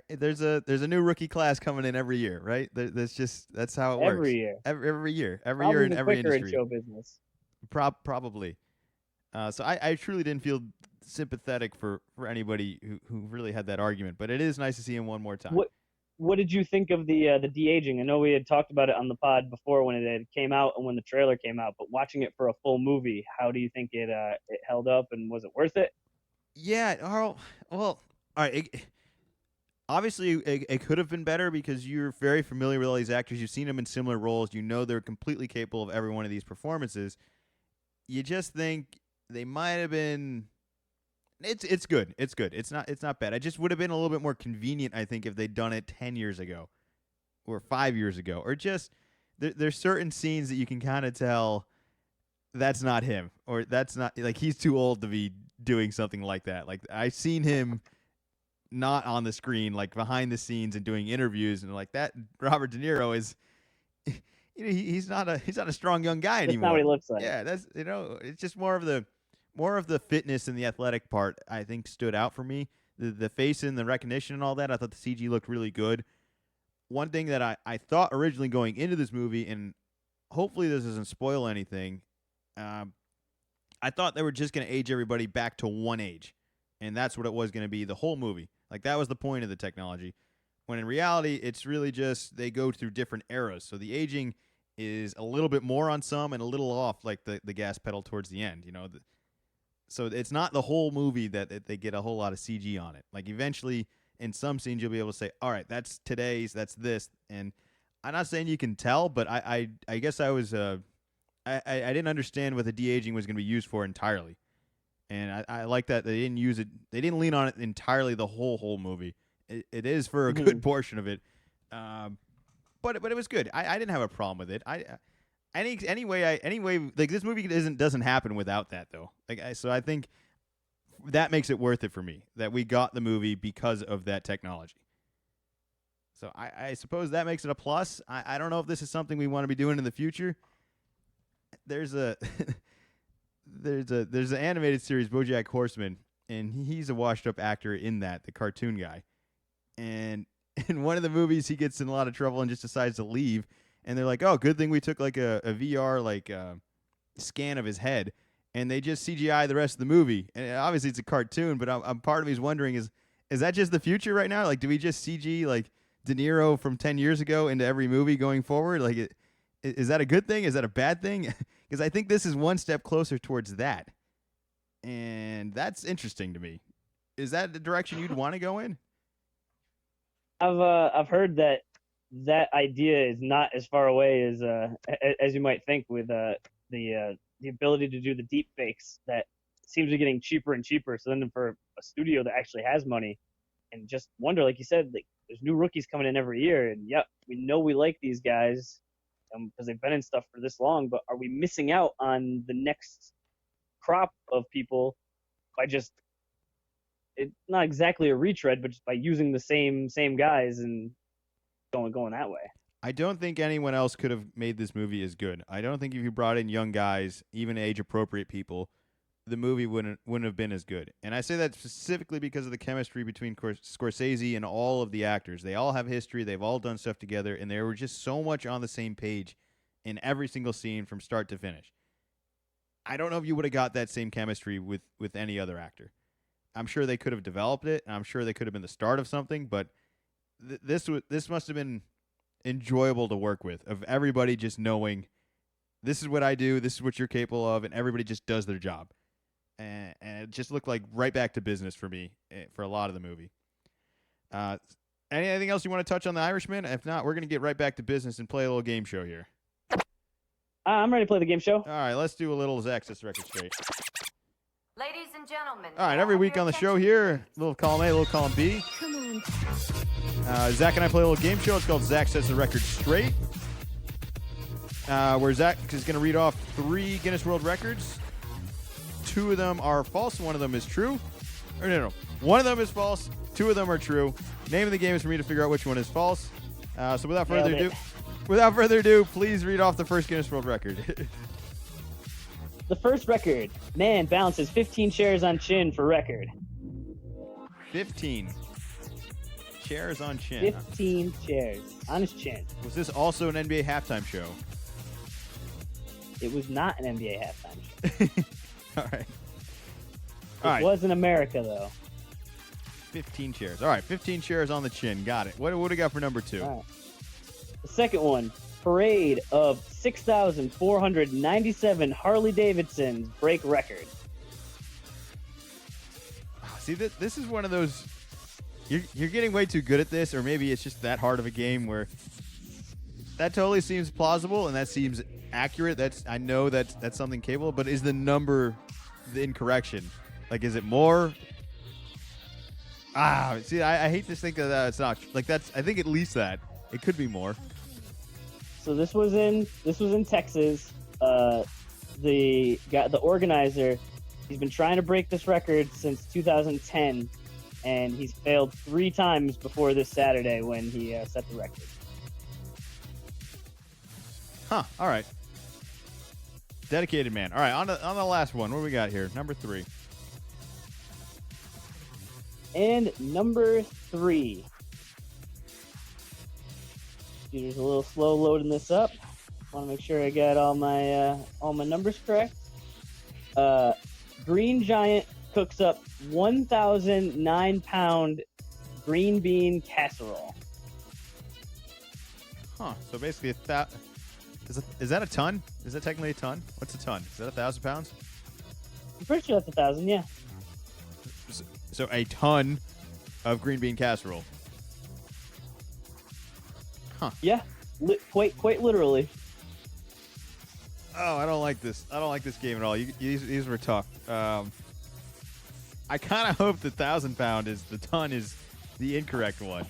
there's a new rookie class coming in every year, right? That's how it works. Every year, Every year probably in even every quicker in industry. show business. Probably. So I truly didn't feel sympathetic for anybody who really had that argument, but it is nice to see him one more time. What did you think of the de aging? I know we had talked about it on the pod before when it came out and when the trailer came out, but watching it for a full movie, how do you think it held up, and was it worth it? Yeah, Earl. Well, all right. Obviously, it could have been better because you're very familiar with all these actors. You've seen them in similar roles. You know they're completely capable of every one of these performances. You just think they might have been. It's good. It's good. It's not bad. It just would have been a little bit more convenient, I think, if they'd done it 10 years ago, or 5 years ago, or just there's certain scenes that you can kind of tell that's not him, or that's not like he's too old to be doing something like that. Like I've seen him not on the screen, like behind the scenes and doing interviews, and like that Robert De Niro is, he's not a strong young guy That's anymore. not what he looks like. Yeah, that's it's just more of the fitness and the athletic part I think stood out for me. The face and the recognition and all that, I thought the CG looked really good. One thing that I thought originally going into this movie, and hopefully this doesn't spoil anything, I thought they were just going to age everybody back to one age, and that's what it was going to be the whole movie. Like, that was the point of the technology, when in reality, it's really just they go through different eras. So the aging is a little bit more on some and a little off, like the gas pedal towards the end, so it's not the whole movie that they get a whole lot of CG on it. Like, eventually, in some scenes, you'll be able to say, all right, that's today's, that's this. And I'm not saying you can tell, but I guess I was I didn't understand what the de-aging was going to be used for entirely. And I like that they didn't use it. They didn't lean on it entirely the whole movie. It is for a good portion of it. But it was good. I didn't have a problem with it. Anyway, like, this movie doesn't happen without that, though. So I think that makes it worth it for me, that we got the movie because of that technology. So I suppose that makes it a plus. I don't know if this is something we want to be doing in the future. There's an animated series, BoJack Horseman, and he's a washed up actor in that, the cartoon guy. And in one of the movies, he gets in a lot of trouble and just decides to leave. And they're like, "Oh, good thing we took like a VR scan of his head," and they just CGI the rest of the movie. And obviously, it's a cartoon, but I'm part of me is wondering is that just the future right now? Like, do we just CG like De Niro from 10 years ago into every movie going forward? Like, is that a good thing? Is that a bad thing? Because I think this is one step closer towards that, and that's interesting to me. Is that the direction you'd want to go in? I've heard that idea is not as far away as you might think, with the ability to do the deep fakes that seems to be getting cheaper and cheaper. So then for a studio that actually has money, and just wonder, like you said, like, there's new rookies coming in every year, and yep, we know we like these guys because they've been in stuff for this long, but are we missing out on the next crop of people by just not exactly a retread, but just by using the same guys and going that way? I don't think anyone else could have made this movie as good. I don't think if you brought in young guys, even age-appropriate people, the movie wouldn't have been as good. And I say that specifically because of the chemistry between Scorsese and all of the actors. They all have history. They've all done stuff together, and they were just so much on the same page in every single scene from start to finish. I don't know if you would have got that same chemistry with any other actor. I'm sure they could have developed it, and I'm sure they could have been the start of something, but this must have been enjoyable to work with, of everybody just knowing this is what I do, this is what you're capable of, and everybody just does their job. And it just looked like right back to business for me for a lot of the movie. Anything else you want to touch on The Irishman? If not, we're going to get right back to business and play a little game show here. I'm ready to play the game show. All right, let's do a little Zach Sets the Record Straight. Ladies and gentlemen. All right, every week on the show here, little column A, little column B. Come on. Zach and I play a little game show. It's called Zach Sets the Record Straight, where Zach is going to read off 3 Guinness World Records. 2 of them are false, 1 of them is true. Or no. 1 of them is false, 2 of them are true. Name of the game is for me to figure out which one is false. So without further ado, please read off the first Guinness World Record. The first record: man balances 15 chairs on chin for record. 15 chairs on chin. 15 chairs on his chin. Was this also an NBA halftime show? It was not an NBA halftime show. All right. It was in America, though. 15 chairs. All right, 15 chairs on the chin. Got it. What do we got for number 2? All right. The second one: parade of 6,497 Harley Davidsons break record. See, this is one of those. You're getting way too good at this, or maybe it's just that hard of a game where that totally seems plausible and that seems accurate. I know that's something capable, but is the number the incorrection? Like, is it more? See, I hate to think that it's not like that's. I think at least that it could be more. So this was in Texas. The organizer, he's been trying to break this record since 2010, and he's failed 3 times before this Saturday when he set the record. Huh. All right. Dedicated man. All right, on the last one. What do we got here? Number 3. And number 3. Computer's a little slow loading this up. Want to make sure I got all my numbers correct. Green Giant cooks up 1,009-pound green bean casserole. Huh. So basically, is that a ton? Is that technically a ton? What's a ton? Is that 1,000 pounds? I'm pretty sure that's 1,000. Yeah. So a ton of green bean casserole. Huh. Yeah. Quite literally. Oh, I don't like this. I don't like this game at all. These were tough. I kind of hope the 1,000 pound is the ton is the incorrect one.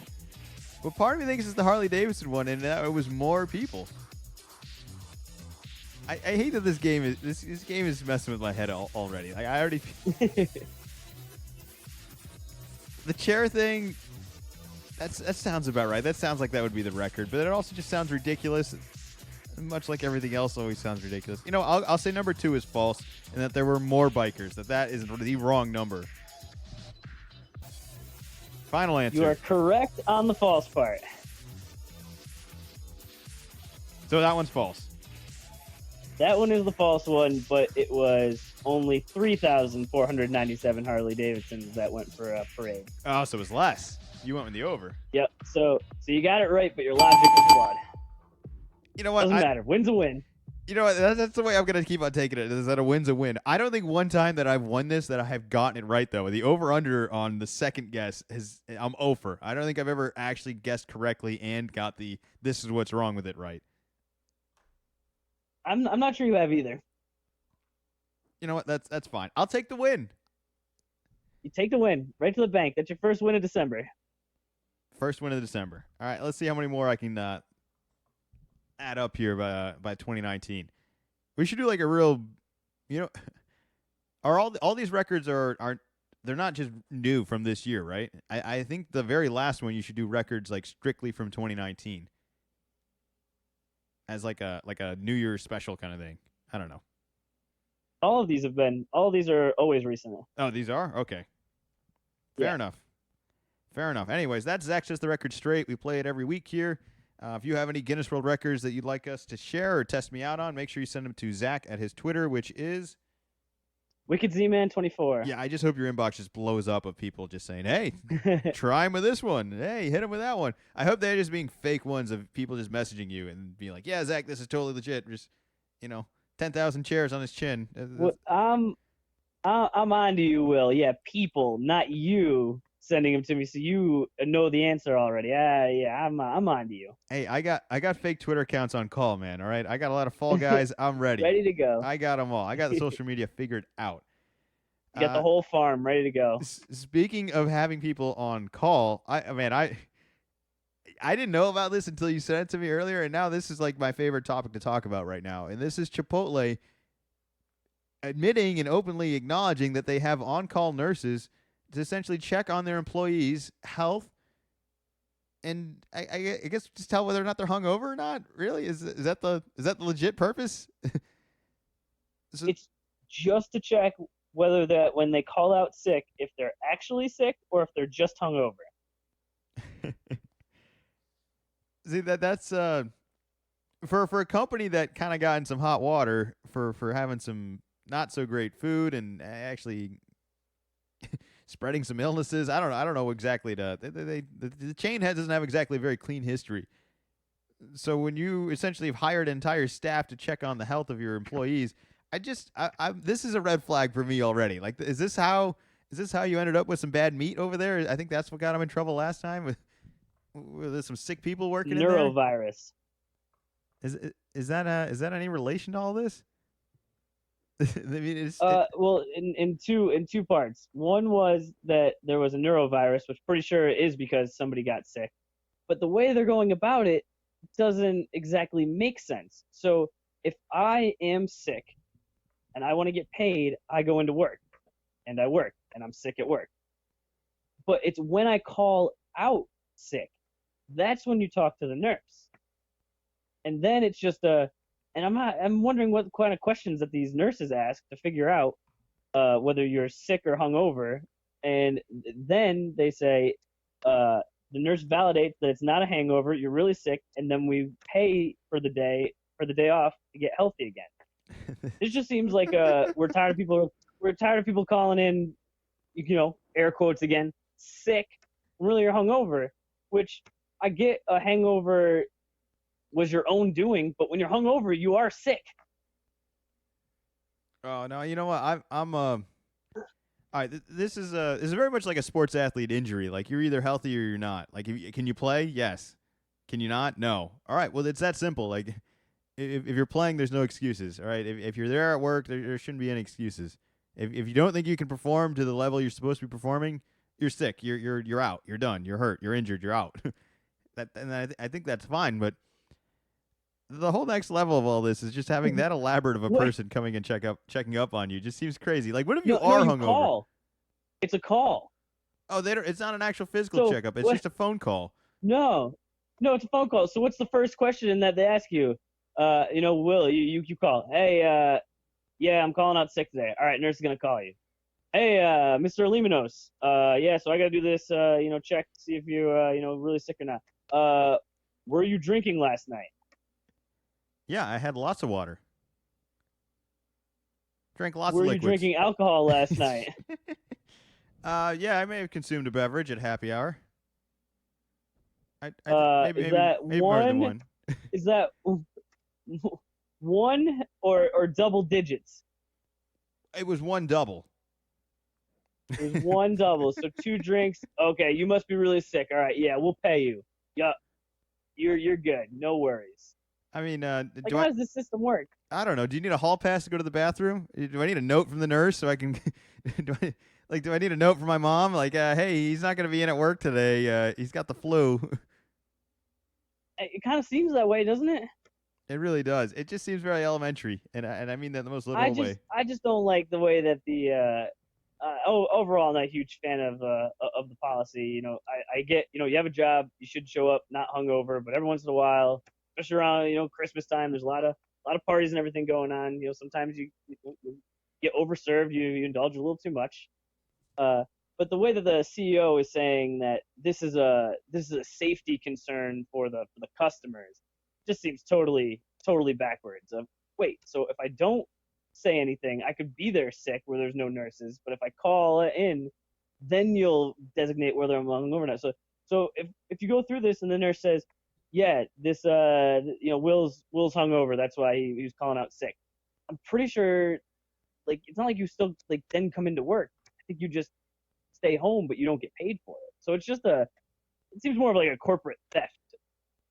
But part of me thinks it's the Harley Davidson one, and that it was more people. I hate that this game is messing with my head already. Like I already. The chair thing. That sounds about right. That sounds like that would be the record, but it also just sounds ridiculous. Much like everything else always sounds ridiculous. You know, I'll say number 2 is false, and that there were more bikers. That is the wrong number. Final answer. You are correct on the false part. So that one's false. That one is the false one, but it was only 3,497 Harley Davidsons that went for a parade. Oh, so it was less. You went with the over. Yep. So you got it right, but your logic was flawed. You know what? Doesn't matter. Win's a win. You know what? That's the way I'm going to keep on taking it, is that a win's a win. I don't think one time that I've won this that I have gotten it right, though. The over-under on the second guess, I'm over. I don't think I've ever actually guessed correctly and got the this is what's wrong with it right. I'm not sure you have either. You know what? That's fine. I'll take the win. You take the win right to the bank. That's your first win of December. First win of December. All right, let's see how many more I can add up here by 2019. We should do like a real, are all these records are they're not just new from this year, right? I think the very last one you should do records like strictly from 2019 as like a New Year's special kind of thing. I don't know. All of these are always recent. Oh, these are? Okay. Fair enough. Fair enough. Anyways, that's Zach Says the Record Straight. We play it every week here. If you have any Guinness World Records that you'd like us to share or test me out on, make sure you send them to Zach at his Twitter, which is WickedZman24. Yeah, I just hope your inbox just blows up of people just saying, hey, try him with this one. Hey, hit him with that one. I hope they're just being fake ones of people just messaging you and being like, yeah, Zach, this is totally legit. Just, 10,000 chairs on his chin. Well, I'm on to you, Will. Yeah, people, not you sending them to me, so you know the answer already. Yeah, I'm on to you. Hey, I got fake Twitter accounts on call, man. All right, I got a lot of fall guys. I'm ready. Ready to go. I got them all. I got the social media figured out. You got the whole farm ready to go. Speaking of having people on call, I didn't know about this until you sent it to me earlier, and now this is like my favorite topic to talk about right now. And this is Chipotle admitting and openly acknowledging that they have on-call nurses to essentially check on their employees' health, and I guess just tell whether or not they're hungover or not. Really, is that the legit purpose? It's just to check whether that when they call out sick, if they're actually sick or if they're just hungover. See, that's for a company that kind of got in some hot water for having some not so great food and actually spreading some illnesses. I don't know exactly. The chain doesn't have exactly a very clean history. So when you essentially have hired an entire staff to check on the health of your employees, this is a red flag for me already. Like, is this how you ended up with some bad meat over there? I think that's what got him in trouble last time with there's some sick people working in there. Neurovirus. Is that any relation to all this? I mean, well, in two parts. One was that there was a neurovirus, which pretty sure is because somebody got sick. But the way they're going about it doesn't exactly make sense. So if I am sick and I want to get paid, I go into work and I work and I'm sick at work. but it's when I call out sick, that's when you talk to the nurse. And then it's just I'm wondering what kind of questions that these nurses ask to figure out whether you're sick or hungover. And then they say, the nurse validates that it's not a hangover, you're really sick, and then we pay for the day off to get healthy again. This just seems like we're tired of people calling in, air quotes again, sick, really you're hungover, which I get a hangover was your own doing, but when you're hungover, you are sick. Oh no, you know what? I'm all right. This is very much like a sports athlete injury. Like you're either healthy or you're not. Like can you play? Yes. Can you not? No. All right. Well, it's that simple. Like if you're playing, there's no excuses. All right. If you're there at work, there shouldn't be any excuses. If you don't think you can perform to the level you're supposed to be performing, you're sick. You're out. You're done. You're hurt. You're injured. You're out. I think that's fine. But the whole next level of all this is just having that elaborate of a person coming and checking up on you. Just seems crazy. Like, what if you are hungover? Call. It's a call. Oh, it's not an actual physical checkup. It's just a phone call. No, it's a phone call. So what's the first question that they ask you? Will, you call. Hey, yeah, I'm calling out sick today. All right, nurse is gonna call you. Hey, Mr. Limanos. Yeah, so I gotta do this, check to see if you, really sick or not. Were you drinking last night? Yeah, I had lots of water. Drank lots of liquids. Were you drinking alcohol last night? Yeah, I may have consumed a beverage at happy hour. Maybe more than one? Is that one or double digits? It was one double. It was one double, so 2 drinks. Okay, you must be really sick. All right, yeah, we'll pay you. Yup, you're good. No worries. I mean, how does this system work? I don't know. Do you need a hall pass to go to the bathroom? Do I need a note from the nurse so I can? do I need a note from my mom? Like, hey, he's not going to be in at work today. He's got the flu. It kind of seems that way, doesn't it? It really does. It just seems very elementary, and I mean that in the most literal way. I just don't like the way that the. Overall, I'm not a huge fan of the policy. I get, you have a job, you should show up not hungover, but every once in a while, especially around, Christmas time, there's a lot of parties and everything going on. Sometimes you get overserved, you indulge a little too much. But the way that the CEO is saying that this is a safety concern for the customers just seems totally backwards. Wait, so if I don't say anything, I could be there sick where there's no nurses, but if I call in, then you'll designate whether I'm hungover or not. So if you go through this and the nurse says, yeah, this Will's hungover, that's why he was calling out sick, I'm pretty sure, like, it's not like you still then come into work. I think you just stay home, but you don't get paid for it. So it's just it seems more of like a corporate theft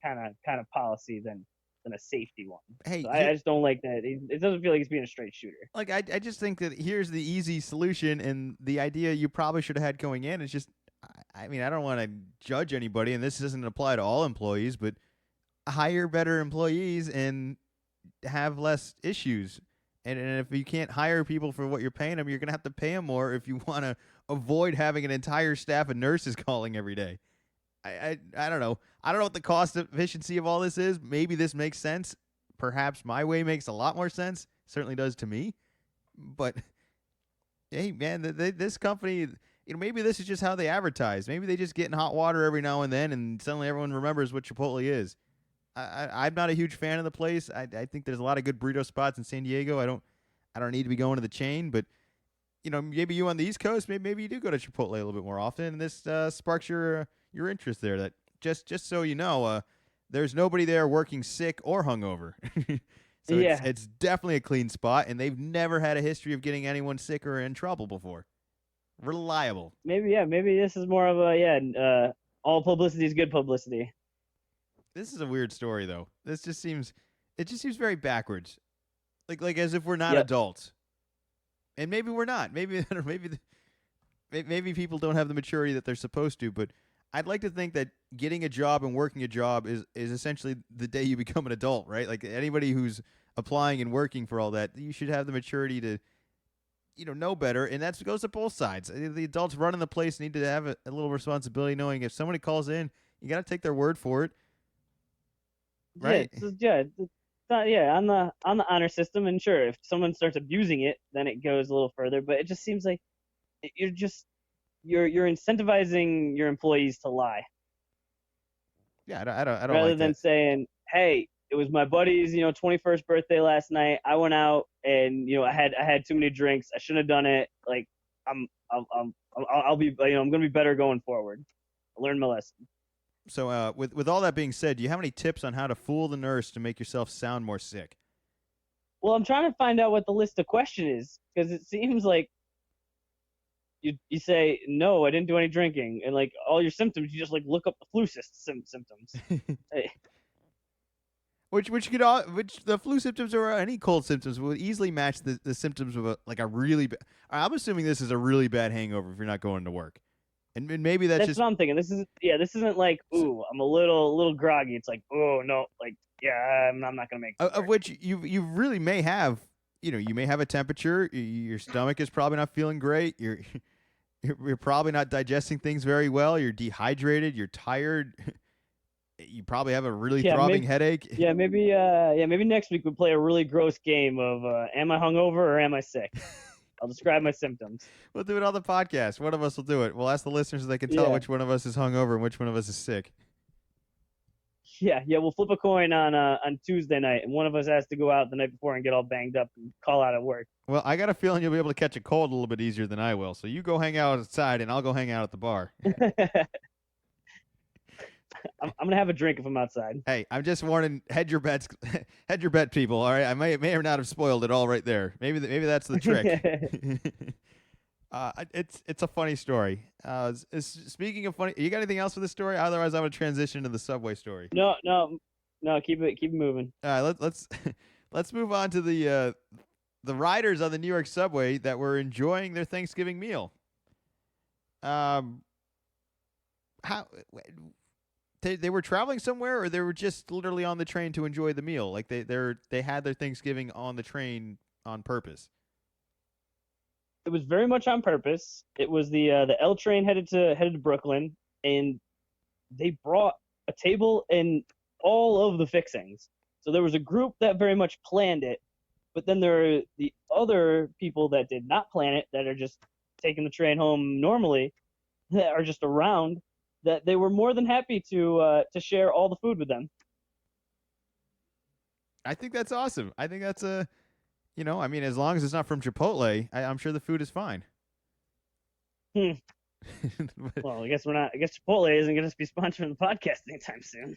kind of policy than a safety one. Hey, so I just don't like that. It doesn't feel like he's being a straight shooter. Like, I just think that here's the easy solution, and the idea you probably should have had going in is just, I mean, I don't want to judge anybody, and this doesn't apply to all employees, but hire better employees and have less issues. And if you can't hire people for what you're paying them, you're going to have to pay them more if you want to avoid having an entire staff of nurses calling every day. I don't know. I don't know what the cost efficiency of all this is. Maybe this makes sense. Perhaps my way makes a lot more sense. Certainly does to me. But, hey, man, this company, maybe this is just how they advertise. Maybe they just get in hot water every now and then, and suddenly everyone remembers what Chipotle is. I'm not a huge fan of the place. I think there's a lot of good burrito spots in San Diego. I don't need to be going to the chain, but maybe you on the East Coast, maybe you do go to Chipotle a little bit more often, and this sparks your interest there. That just so you know, there's nobody there working sick or hungover. So yeah. It's definitely a clean spot, and they've never had a history of getting anyone sick or in trouble before. Reliable. Maybe this is more of all publicity is good publicity. This is a weird story, though. It just seems very backwards, like as if we're not adults, and maybe we're not. Maybe people don't have the maturity that they're supposed to. But I'd like to think that getting a job and working a job is essentially the day you become an adult, right? Like anybody who's applying and working for all that, you should have the maturity to, know better, and that goes to both sides. The adults running the place need to have a little responsibility, knowing if somebody calls in, you got to take their word for it, right? It's not, yeah, on the honor system, and sure, if someone starts abusing it, then it goes a little further. But it just seems like you're just you're incentivizing your employees to lie Yeah, I don't rather like than that. saying, "Hey, it was my buddy's 21st birthday last night. I went out and I had too many drinks. I shouldn't have done it. Like I'll be I'm gonna be better going forward. I learned my lesson." So, with all that being said, do you have any tips on how to fool the nurse to make yourself sound more sick? Well, I'm trying to find out what the list of question is because it seems like you say no, I didn't do any drinking, and like all your symptoms, you just like look up the flu symptoms. Hey, Which the flu symptoms or any cold symptoms would easily match the symptoms of a really bad. I'm assuming this is a really bad hangover if you're not going to work, and maybe that's that's just what I'm thinking. This isn't like ooh, I'm a little groggy. It's like oh no, like yeah, I'm not gonna make it. of which you really may have. You may have a temperature. Your stomach is probably not feeling great. You're probably not digesting things very well. You're dehydrated. You're tired. You probably have a really throbbing headache. Maybe next week we play a really gross game of am I hungover or am I sick? I'll describe my symptoms. We'll do it on the podcast. One of us will do it. We'll ask the listeners so they can tell Yeah. which one of us is hungover and which one of us is sick. Yeah, we'll flip a coin on Tuesday night, and one of us has to go out the night before and get all banged up and call out at work. Well, I got a feeling you'll be able to catch a cold a little bit easier than I will. So you go hang out outside, and I'll go hang out at the bar. I'm gonna have a drink if I'm outside. Hey, I'm just warning. Head your bets, head your bet, people. All right, I may or not have spoiled it all right there. Maybe that's the trick. It's a funny story. Speaking of funny, you got anything else for this story? Otherwise, I'm gonna transition to the subway story. No, keep it moving. All right, let's move on to the riders on the New York subway that were enjoying their Thanksgiving meal. How they were traveling somewhere, or they were just literally on the train to enjoy the meal? Like they had their Thanksgiving on the train on purpose. It was very much on purpose. It was the L train headed to Brooklyn, and they brought a table and all of the fixings. So there was a group that very much planned it, but then there are the other people that did not plan it, that are just taking the train home normally, that are just around, that they were more than happy to share all the food with them. I think that's awesome. I think that's I mean, as long as it's not from Chipotle, I'm sure the food is fine. Well, I guess Chipotle isn't going to be sponsoring the podcast anytime soon.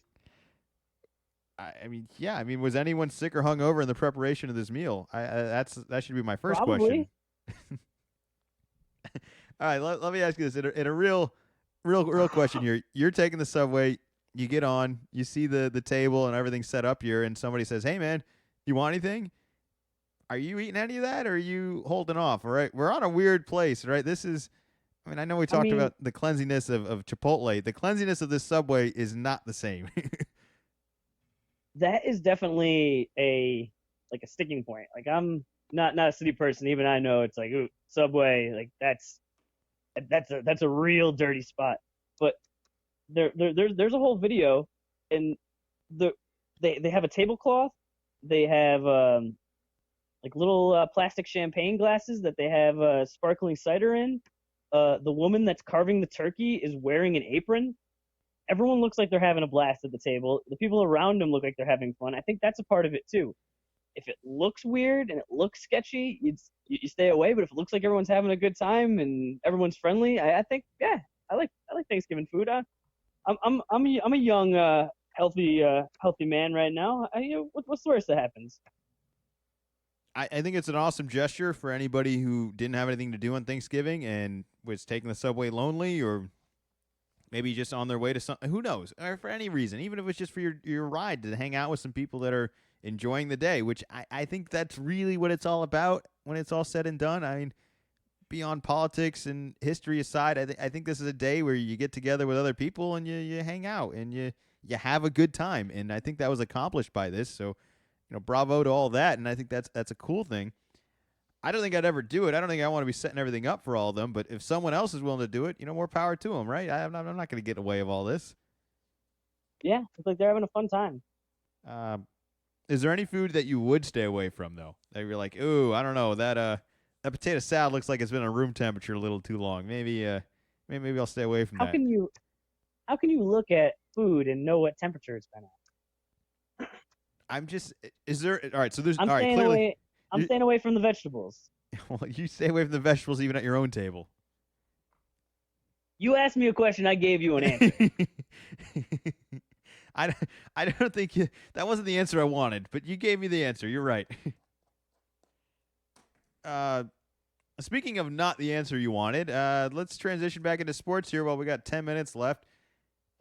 I mean, yeah. I mean, was anyone sick or hungover in the preparation of this meal? That should be my first Probably. question. All right, let me ask you this in a real question here. You're taking the subway, you get on, you see the table and everything set up here, and somebody says, "Hey, man, you want anything?" Are you eating any of that, or are you holding off? All right, we're on a weird place, right? This is, I mean, I know we talked about the cleanliness of Chipotle. The cleanliness of this subway is not the same. That is definitely a sticking point. Like, I'm not a city person. Even I know it's like, ooh, subway, like that's a real dirty spot. But there's a whole video, and they have a tablecloth. They have like little plastic champagne glasses that they have sparkling cider in. The woman that's carving the turkey is wearing an apron. Everyone looks like they're having a blast at the table. The people around them look like they're having fun. I think that's a part of it too. If it looks weird and it looks sketchy, you stay away. But if it looks like everyone's having a good time and everyone's friendly, I think I like Thanksgiving food. I'm a young healthy man right now. What's the worst that happens? I think it's an awesome gesture for anybody who didn't have anything to do on Thanksgiving and was taking the subway lonely, or maybe just on their way to something. Who knows? Or for any reason, even if it's just for your ride to hang out with some people that are enjoying the day, which I think that's really what it's all about when it's all said and done. I mean, beyond politics and history aside, I think this is a day where you get together with other people and you hang out and you have a good time. And I think that was accomplished by this. So, bravo to all that. And I think that's a cool thing. I don't think I'd ever do it. I don't think I want to be setting everything up for all of them. But if someone else is willing to do it, more power to them, right? I'm not going to get in the way of all this. Yeah, it's like they're having a fun time. Is there any food that you would stay away from though? That you're like, ooh, I don't know, that potato salad looks like it's been at room temperature a little too long. Maybe I'll stay away from that. How can you look at food and know what temperature it's been at? Is there all right? So there's I'm all right. staying Clearly, away. I'm staying away from the vegetables. well, you stay away from the vegetables even at your own table. You asked me a question, I gave you an answer. I don't think that wasn't the answer I wanted, but you gave me the answer. You're right. Speaking of not the answer you wanted, let's transition back into sports here while we got 10 minutes left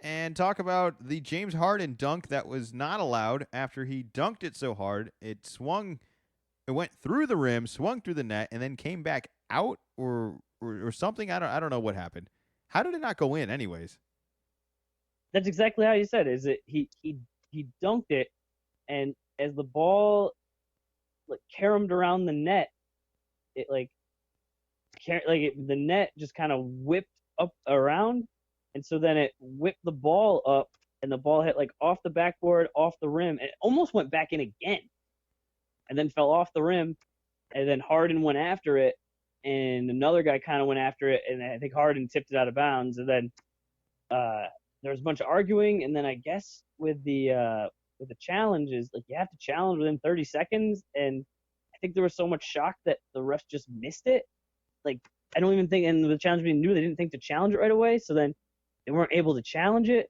and talk about the James Harden dunk that was not allowed after he dunked it so hard. It went through the rim, swung through the net, and then came back out or something. I don't know what happened. How did it not go in anyways? That's exactly how you said it. Is it he dunked it, and as the ball like caromed around the net, it the net just kind of whipped up around, and so then it whipped the ball up, and the ball hit like off the backboard, off the rim, and it almost went back in again, and then fell off the rim, and then Harden went after it, and another guy kind of went after it, and I think Harden tipped it out of bounds, and then there was a bunch of arguing, and then I guess with the challenges, like you have to challenge within 30 seconds, and I think there was so much shock that the refs just missed it. Like I don't even think, and the challenge being new, they didn't think to challenge it right away, so then they weren't able to challenge it.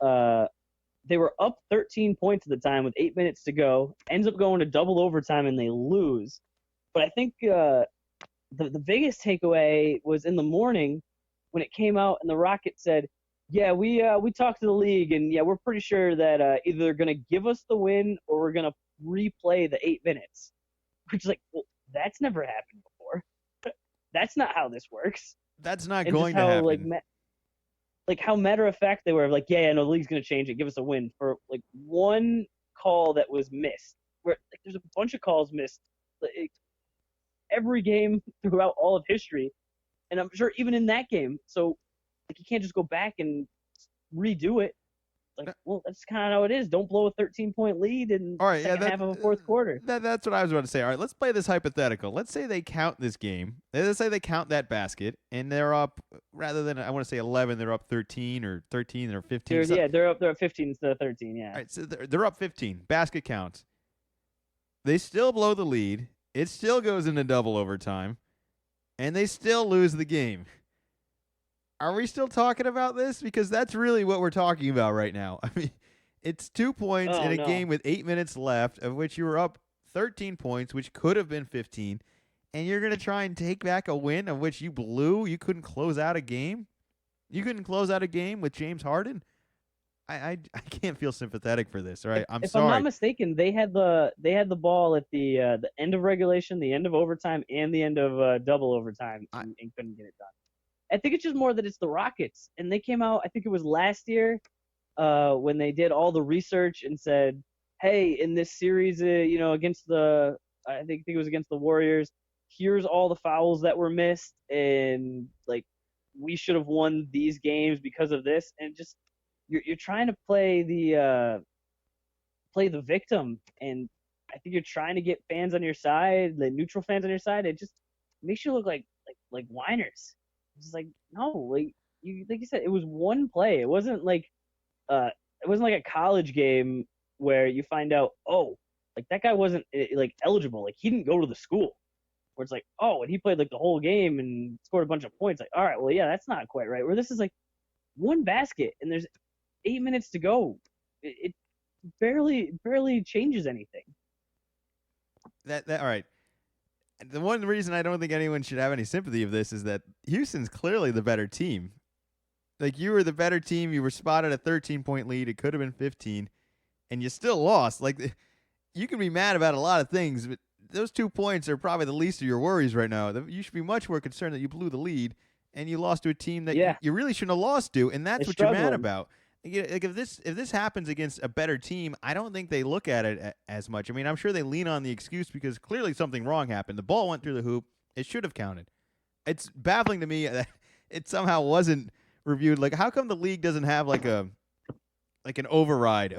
They were up 13 points at the time with 8 minutes to go. Ends up going to double overtime, and they lose. But I think the biggest takeaway was in the morning when it came out, and the Rockets said, yeah, we talked to the league, and yeah, we're pretty sure that either they're gonna give us the win or we're gonna replay the 8 minutes. Which is like, well, that's never happened before. That's not how this works. That's not and going to happen. Like how matter of fact they were. Like, yeah, no, the league's gonna change it, give us a win for like one call that was missed. Where like there's a bunch of calls missed, like, every game throughout all of history, and I'm sure even in that game. So. Like you can't just go back and redo it. Like, well, that's kind of how it is. Don't blow a 13-point lead in the second half of a fourth quarter. That's what I was about to say. All right, let's play this hypothetical. Let's say they count this game. Let's say they count that basket, and they're up, rather than, I want to say 11, they're up 13 or 13 or 15. They're up 15 instead of 13, yeah. All right, so they're up 15. Basket counts. They still blow the lead. It still goes into double overtime, and they still lose the game. Are we still talking about this? Because that's really what we're talking about right now. I mean, it's 2 points in a game with 8 minutes left, of which you were up 13 points, which could have been 15, and you're going to try and take back a win of which you blew. You couldn't close out a game? You couldn't close out a game with James Harden? I can't feel sympathetic for this. All right, I'm sorry. If I'm not mistaken, they had the ball at the end of regulation, the end of overtime, and the end of double overtime, and couldn't get it done. I think it's just more that it's the Rockets, and they came out. I think it was last year when they did all the research and said, "Hey, in this series, against I think it was against the Warriors. Here's all the fouls that were missed, and like we should have won these games because of this." And just you're trying to play the victim, and I think you're trying to get fans on your side, the neutral fans on your side. It just makes you look like whiners. It's like, no, like you said, it was one play. It wasn't like a college game where you find out, oh, like that guy wasn't like eligible, like he didn't go to the school. Where it's like, oh, and he played like the whole game and scored a bunch of points. Like, all right, well, yeah, that's not quite right. Where this is like one basket and there's 8 minutes to go. It barely changes anything. That all right. The one reason I don't think anyone should have any sympathy of this is that Houston's clearly the better team. Like, you were the better team. You were spotted a 13-point lead. It could have been 15, and you still lost. Like, you can be mad about a lot of things, but those 2 points are probably the least of your worries right now. You should be much more concerned that you blew the lead and you lost to a team that you really shouldn't have lost to, and that's what you're mad about. Like if this happens against a better team, I don't think they look at it as much. I mean, I'm sure they lean on the excuse because clearly something wrong happened. The ball went through the hoop. It should have counted. It's baffling to me that it somehow wasn't reviewed. Like, how come the league doesn't have like an override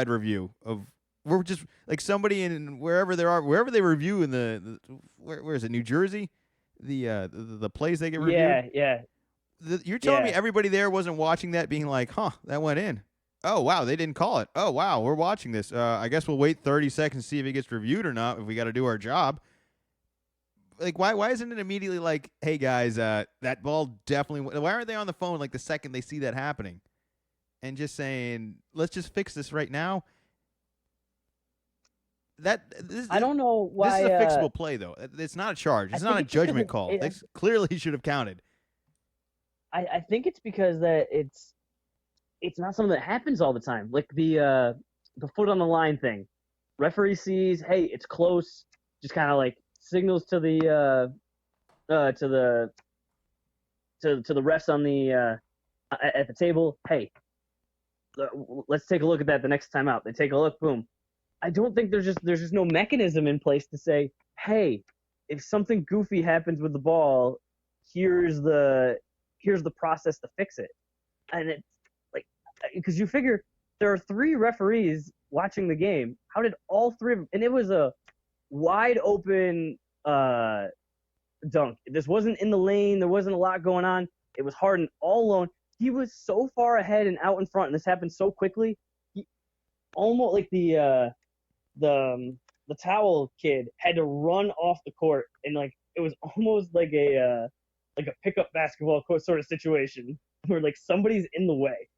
review of we're just like somebody in wherever they review in where is it, New Jersey, the plays they get reviewed. Yeah. You're telling me Yeah. everybody there wasn't watching that, being like, "Huh, that went in. Oh wow, they didn't call it. Oh wow, we're watching this. I guess we'll wait 30 seconds to see if it gets reviewed or not. If we got to do our job." Like, why isn't it immediately like, "Hey guys, that ball definitely"? Why aren't they on the phone like the second they see that happening, and just saying, "Let's just fix this right now"? I don't know why. This is a fixable play, though. It's not a charge. It's not a judgment call. This clearly should have counted. I think it's because that it's not something that happens all the time. Like the foot on the line thing. Referee sees, hey, it's close, just kind of like signals to the refs on the at the table, hey, let's take a look at that the next time out. They take a look, boom. I don't think there's just no mechanism in place to say, hey, if something goofy happens with the ball, here's the process to fix it. And it's like, because you figure there are 3 referees watching the game. How did all 3 of them? And it was a wide open dunk. This wasn't in the lane. There wasn't a lot going on. It was Harden all alone. He was so far ahead and out in front, and this happened so quickly. He almost like the towel kid had to run off the court, and like it was almost like a pickup basketball court sort of situation where like somebody's in the way,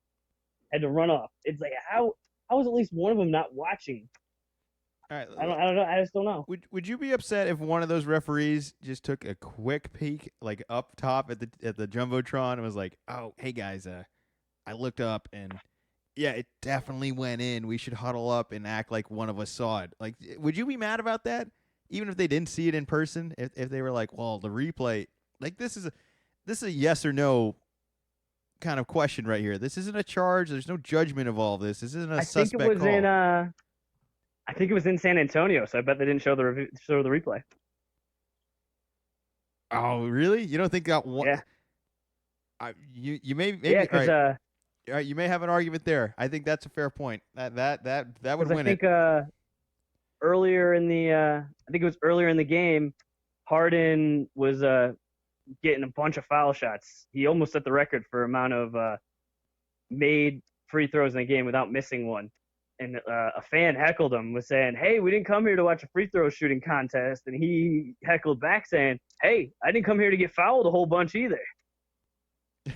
had to run off. It's like how is at least one of them not watching? All right, I don't know. I just don't know. Would you be upset if one of those referees just took a quick peek, like up top at the jumbotron, and was like, "Oh, hey guys, I looked up and yeah, it definitely went in. We should huddle up and act like one of us saw it." Like, would you be mad about that, even if they didn't see it in person? If they were like, "Well, the replay, like this is a yes or no kind of question right here. This isn't a charge. There's no judgment of all this. This isn't a suspect think it was call." I think it was in San Antonio, so I bet they didn't show the replay. Oh, really? You don't think that one? Yeah. You maybe yeah, because all right, you may have an argument there. I think that's a fair point. That would win it. I think earlier in the game, Harden was getting a bunch of foul shots. He almost set the record for amount of made free throws in a game without missing one. And a fan heckled him, was saying, "Hey, we didn't come here to watch a free throw shooting contest." And he heckled back saying, "Hey, I didn't come here to get fouled a whole bunch either."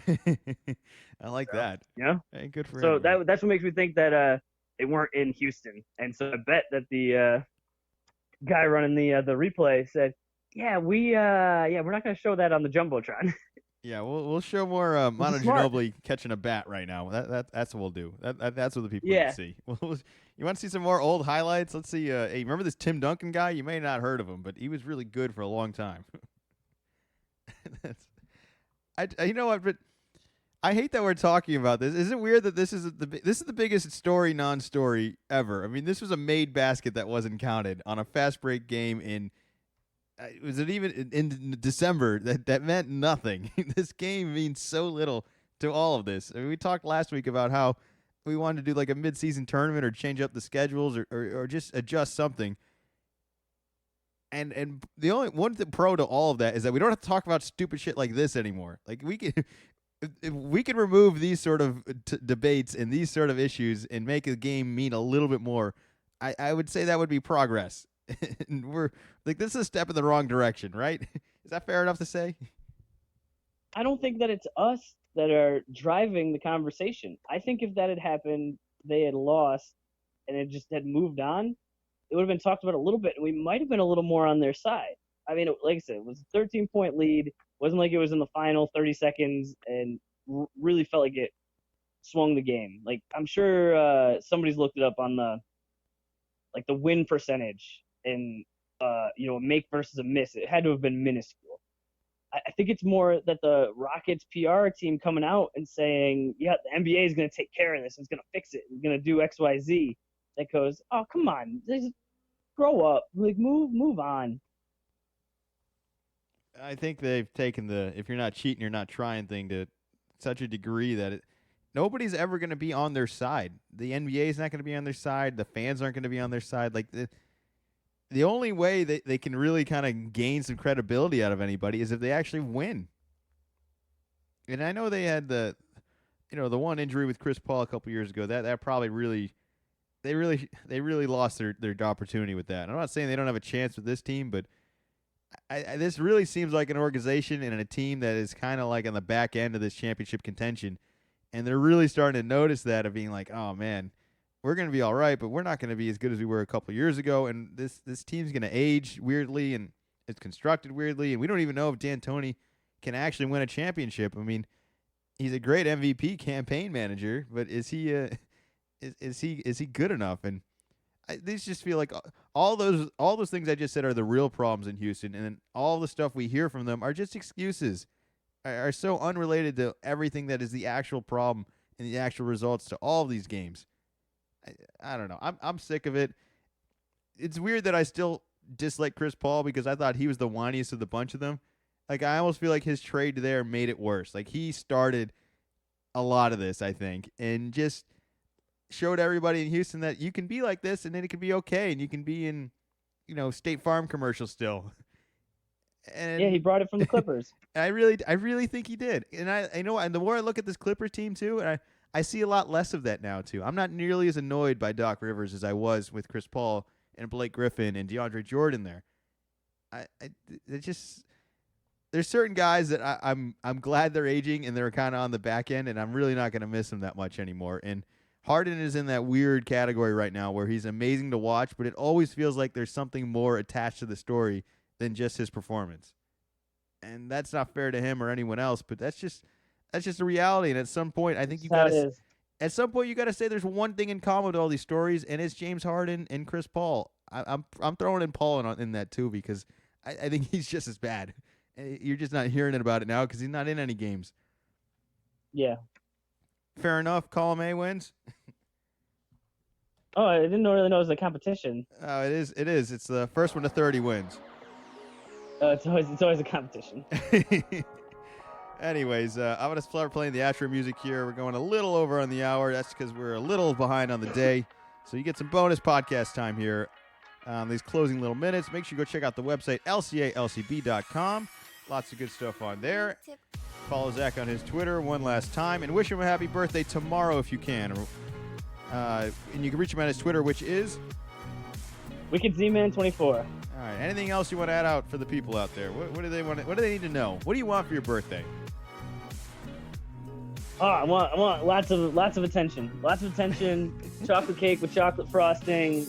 I like that. You know? Hey, good for So him. that's what makes me think that they weren't in Houston. And so I bet that the guy running the replay said, "Yeah, we're not going to show that on the jumbotron." Yeah, we'll show more Manu Ginobili catching a bat right now. That's what we'll do. That's what the people want to see. You want to see some more old highlights? Let's see. Hey, remember this Tim Duncan guy? You may not have heard of him, but he was really good for a long time. You know what? But I hate that we're talking about this. Is it weird that this is the biggest story non-story ever? I mean, this was a made basket that wasn't counted on a fast break game in. Was it even in December? That meant nothing. This game means so little to all of this. I mean, we talked last week about how we wanted to do like a mid-season tournament or change up the schedules or just adjust something. And the only one pro to all of that is that we don't have to talk about stupid shit like this anymore. Like if we can remove these sort of debates and these sort of issues and make a game mean a little bit more, I would say that would be progress. And we're like, this is a step in the wrong direction, right? Is that fair enough to say? I don't think that it's us that are driving the conversation. I think if that had happened, they had lost, and it just had moved on, it would have been talked about a little bit, and we might have been a little more on their side. I mean, like I said, it was a 13-point lead. It wasn't like it was in the final 30 seconds, and really felt like it swung the game. Like, I'm sure somebody's looked it up on the win percentage and a make versus a miss. It had to have been minuscule. I think it's more that the Rockets PR team coming out and saying, yeah, the NBA is going to take care of this. It's going to fix it. It's going to do X, Y, Z. That goes, oh, come on. Just grow up. Like, move on. I think they've taken the if you're not cheating, you're not trying thing to such a degree that nobody's ever going to be on their side. The NBA is not going to be on their side. The fans aren't going to be on their side. Like the only way that they can really kind of gain some credibility out of anybody is if they actually win. And I know they had the one injury with Chris Paul a couple years ago. That probably really they really lost their opportunity with that. And I'm not saying they don't have a chance with this team, but this really seems like an organization and a team that is kind of like on the back end of this championship contention, and they're really starting to notice that of being like, oh man, we're going to be all right, but we're not going to be as good as we were a couple years ago, and this team's going to age weirdly, and it's constructed weirdly, and we don't even know if D'Antoni can actually win a championship. I mean, he's a great MVP campaign manager, but is he good enough? And these just feel like all those things I just said are the real problems in Houston, and then all the stuff we hear from them are just excuses, are so unrelated to everything that is the actual problem and the actual results to all of these games. I don't know. I'm sick of it. It's weird that I still dislike Chris Paul because I thought he was the whiniest of the bunch of them. Like, I almost feel like his trade there made it worse. Like, he started a lot of this, I think, and just showed everybody in Houston that you can be like this and then it can be okay and you can be in, State Farm commercials still. And yeah, he brought it from the Clippers. I really think he did. And I know, and the more I look at this Clippers team too, and I see a lot less of that now too. I'm not nearly as annoyed by Doc Rivers as I was with Chris Paul and Blake Griffin and DeAndre Jordan there. There's certain guys that I'm glad they're aging and they're kind of on the back end, and I'm really not going to miss them that much anymore. And Harden is in that weird category right now where he's amazing to watch, but it always feels like there's something more attached to the story than just his performance. And that's not fair to him or anyone else, but that's just a reality. And at some point, I think you got to say there's one thing in common with all these stories, and it's James Harden and Chris Paul. I'm throwing in Paul in that too because I think he's just as bad. You're just not hearing about it now because he's not in any games. Yeah. Fair enough. Column A wins. Oh, I didn't really know it was a competition. Oh, it is. It's the first one to 30 wins. It's always a competition. Anyways, I'm going to start playing the outro music here. We're going a little over on the hour. That's because we're a little behind on the day. So you get some bonus podcast time here on these closing little minutes. Make sure you go check out the website, lcalcb.com. Lots of good stuff on there. Follow Zach on his Twitter one last time, and wish him a happy birthday tomorrow if you can. And you can reach him on his Twitter, which is Wicked Z-Man 24. All right. Anything else you want to add out for the people out there? What do they want? What do they need to know? What do you want for your birthday? Oh, I want lots of attention. Lots of attention. Chocolate cake with chocolate frosting.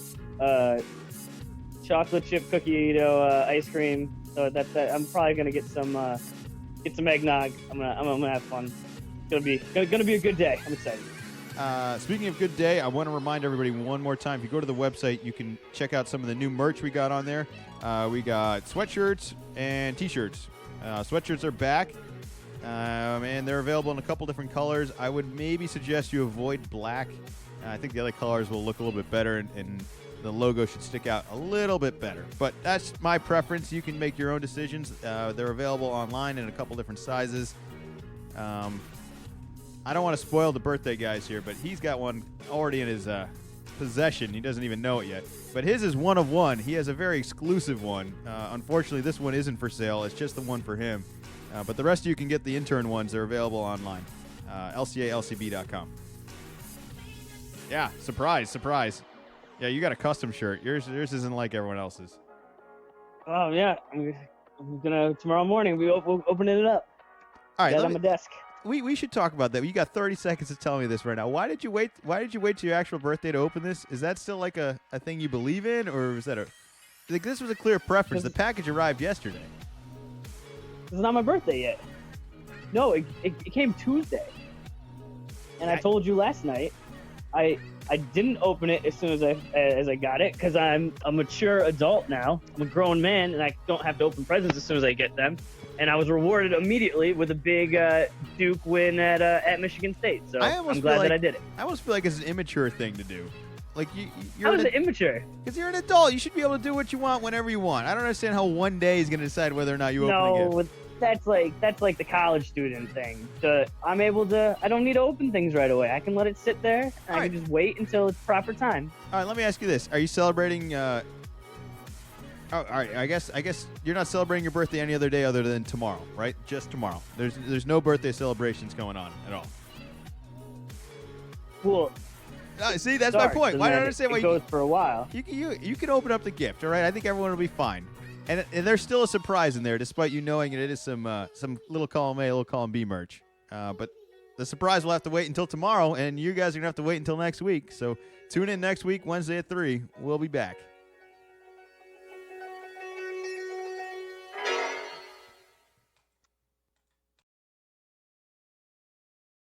Chocolate chip cookie, ice cream. So that I'm probably gonna get some eggnog. I'm gonna have fun. It's gonna be a good day. I'm excited. Speaking of good day, I want to remind everybody one more time. If you go to the website, you can check out some of the new merch we got on there. We got sweatshirts and T-shirts. Sweatshirts are back, and they're available in a couple different colors. I would maybe suggest you avoid black. I think the other colors will look a little bit better, and the logo should stick out a little bit better. But that's my preference. You can make your own decisions. They're available online in a couple different sizes. I don't want to spoil the birthday guys here, but he's got one already in his possession. He doesn't even know it yet. But his is one of one. He has a very exclusive one. Unfortunately, this one isn't for sale. It's just the one for him. But the rest of you can get the intern ones. They're available online. lcalcb.com. Yeah, surprise. Yeah, you got a custom shirt. Yours isn't like everyone else's. Oh, yeah. I'm gonna, tomorrow morning, we'll open it up. All right, on my desk. We should talk about that. You got 30 seconds to tell me this right now. Why did you wait till your actual birthday to open this? Is that still like a thing you believe in, or is that this was a clear preference? The package arrived yesterday. It's not my birthday yet. No, it came Tuesday. And I told you last night, I I didn't open it as soon as I got it because I'm a mature adult now. I'm a grown man, and I don't have to open presents as soon as I get them. And I was rewarded immediately with a big Duke win at Michigan State. So I'm glad that I did it. I almost feel like it's an immature thing to do. Like How is it immature? Because you're an adult. You should be able to do what you want whenever you want. I don't understand how one day is going to decide whether or not you open a gift. That's like the college student thing. I don't need to open things right away. I can let it sit there. And I can just wait until it's proper time. All right, let me ask you this: are you celebrating? All right. I guess you're not celebrating your birthday any other day other than tomorrow, right? Just tomorrow. There's no birthday celebrations going on at all. Well. See, that's my point. Why don't I understand why it goes for a while? You can open up the gift, all right? I think everyone will be fine. And there's still a surprise in there, despite you knowing it is some little column A, little column B merch. But the surprise will have to wait until tomorrow, and you guys are going to have to wait until next week. So tune in next week, Wednesday at 3. We'll be back.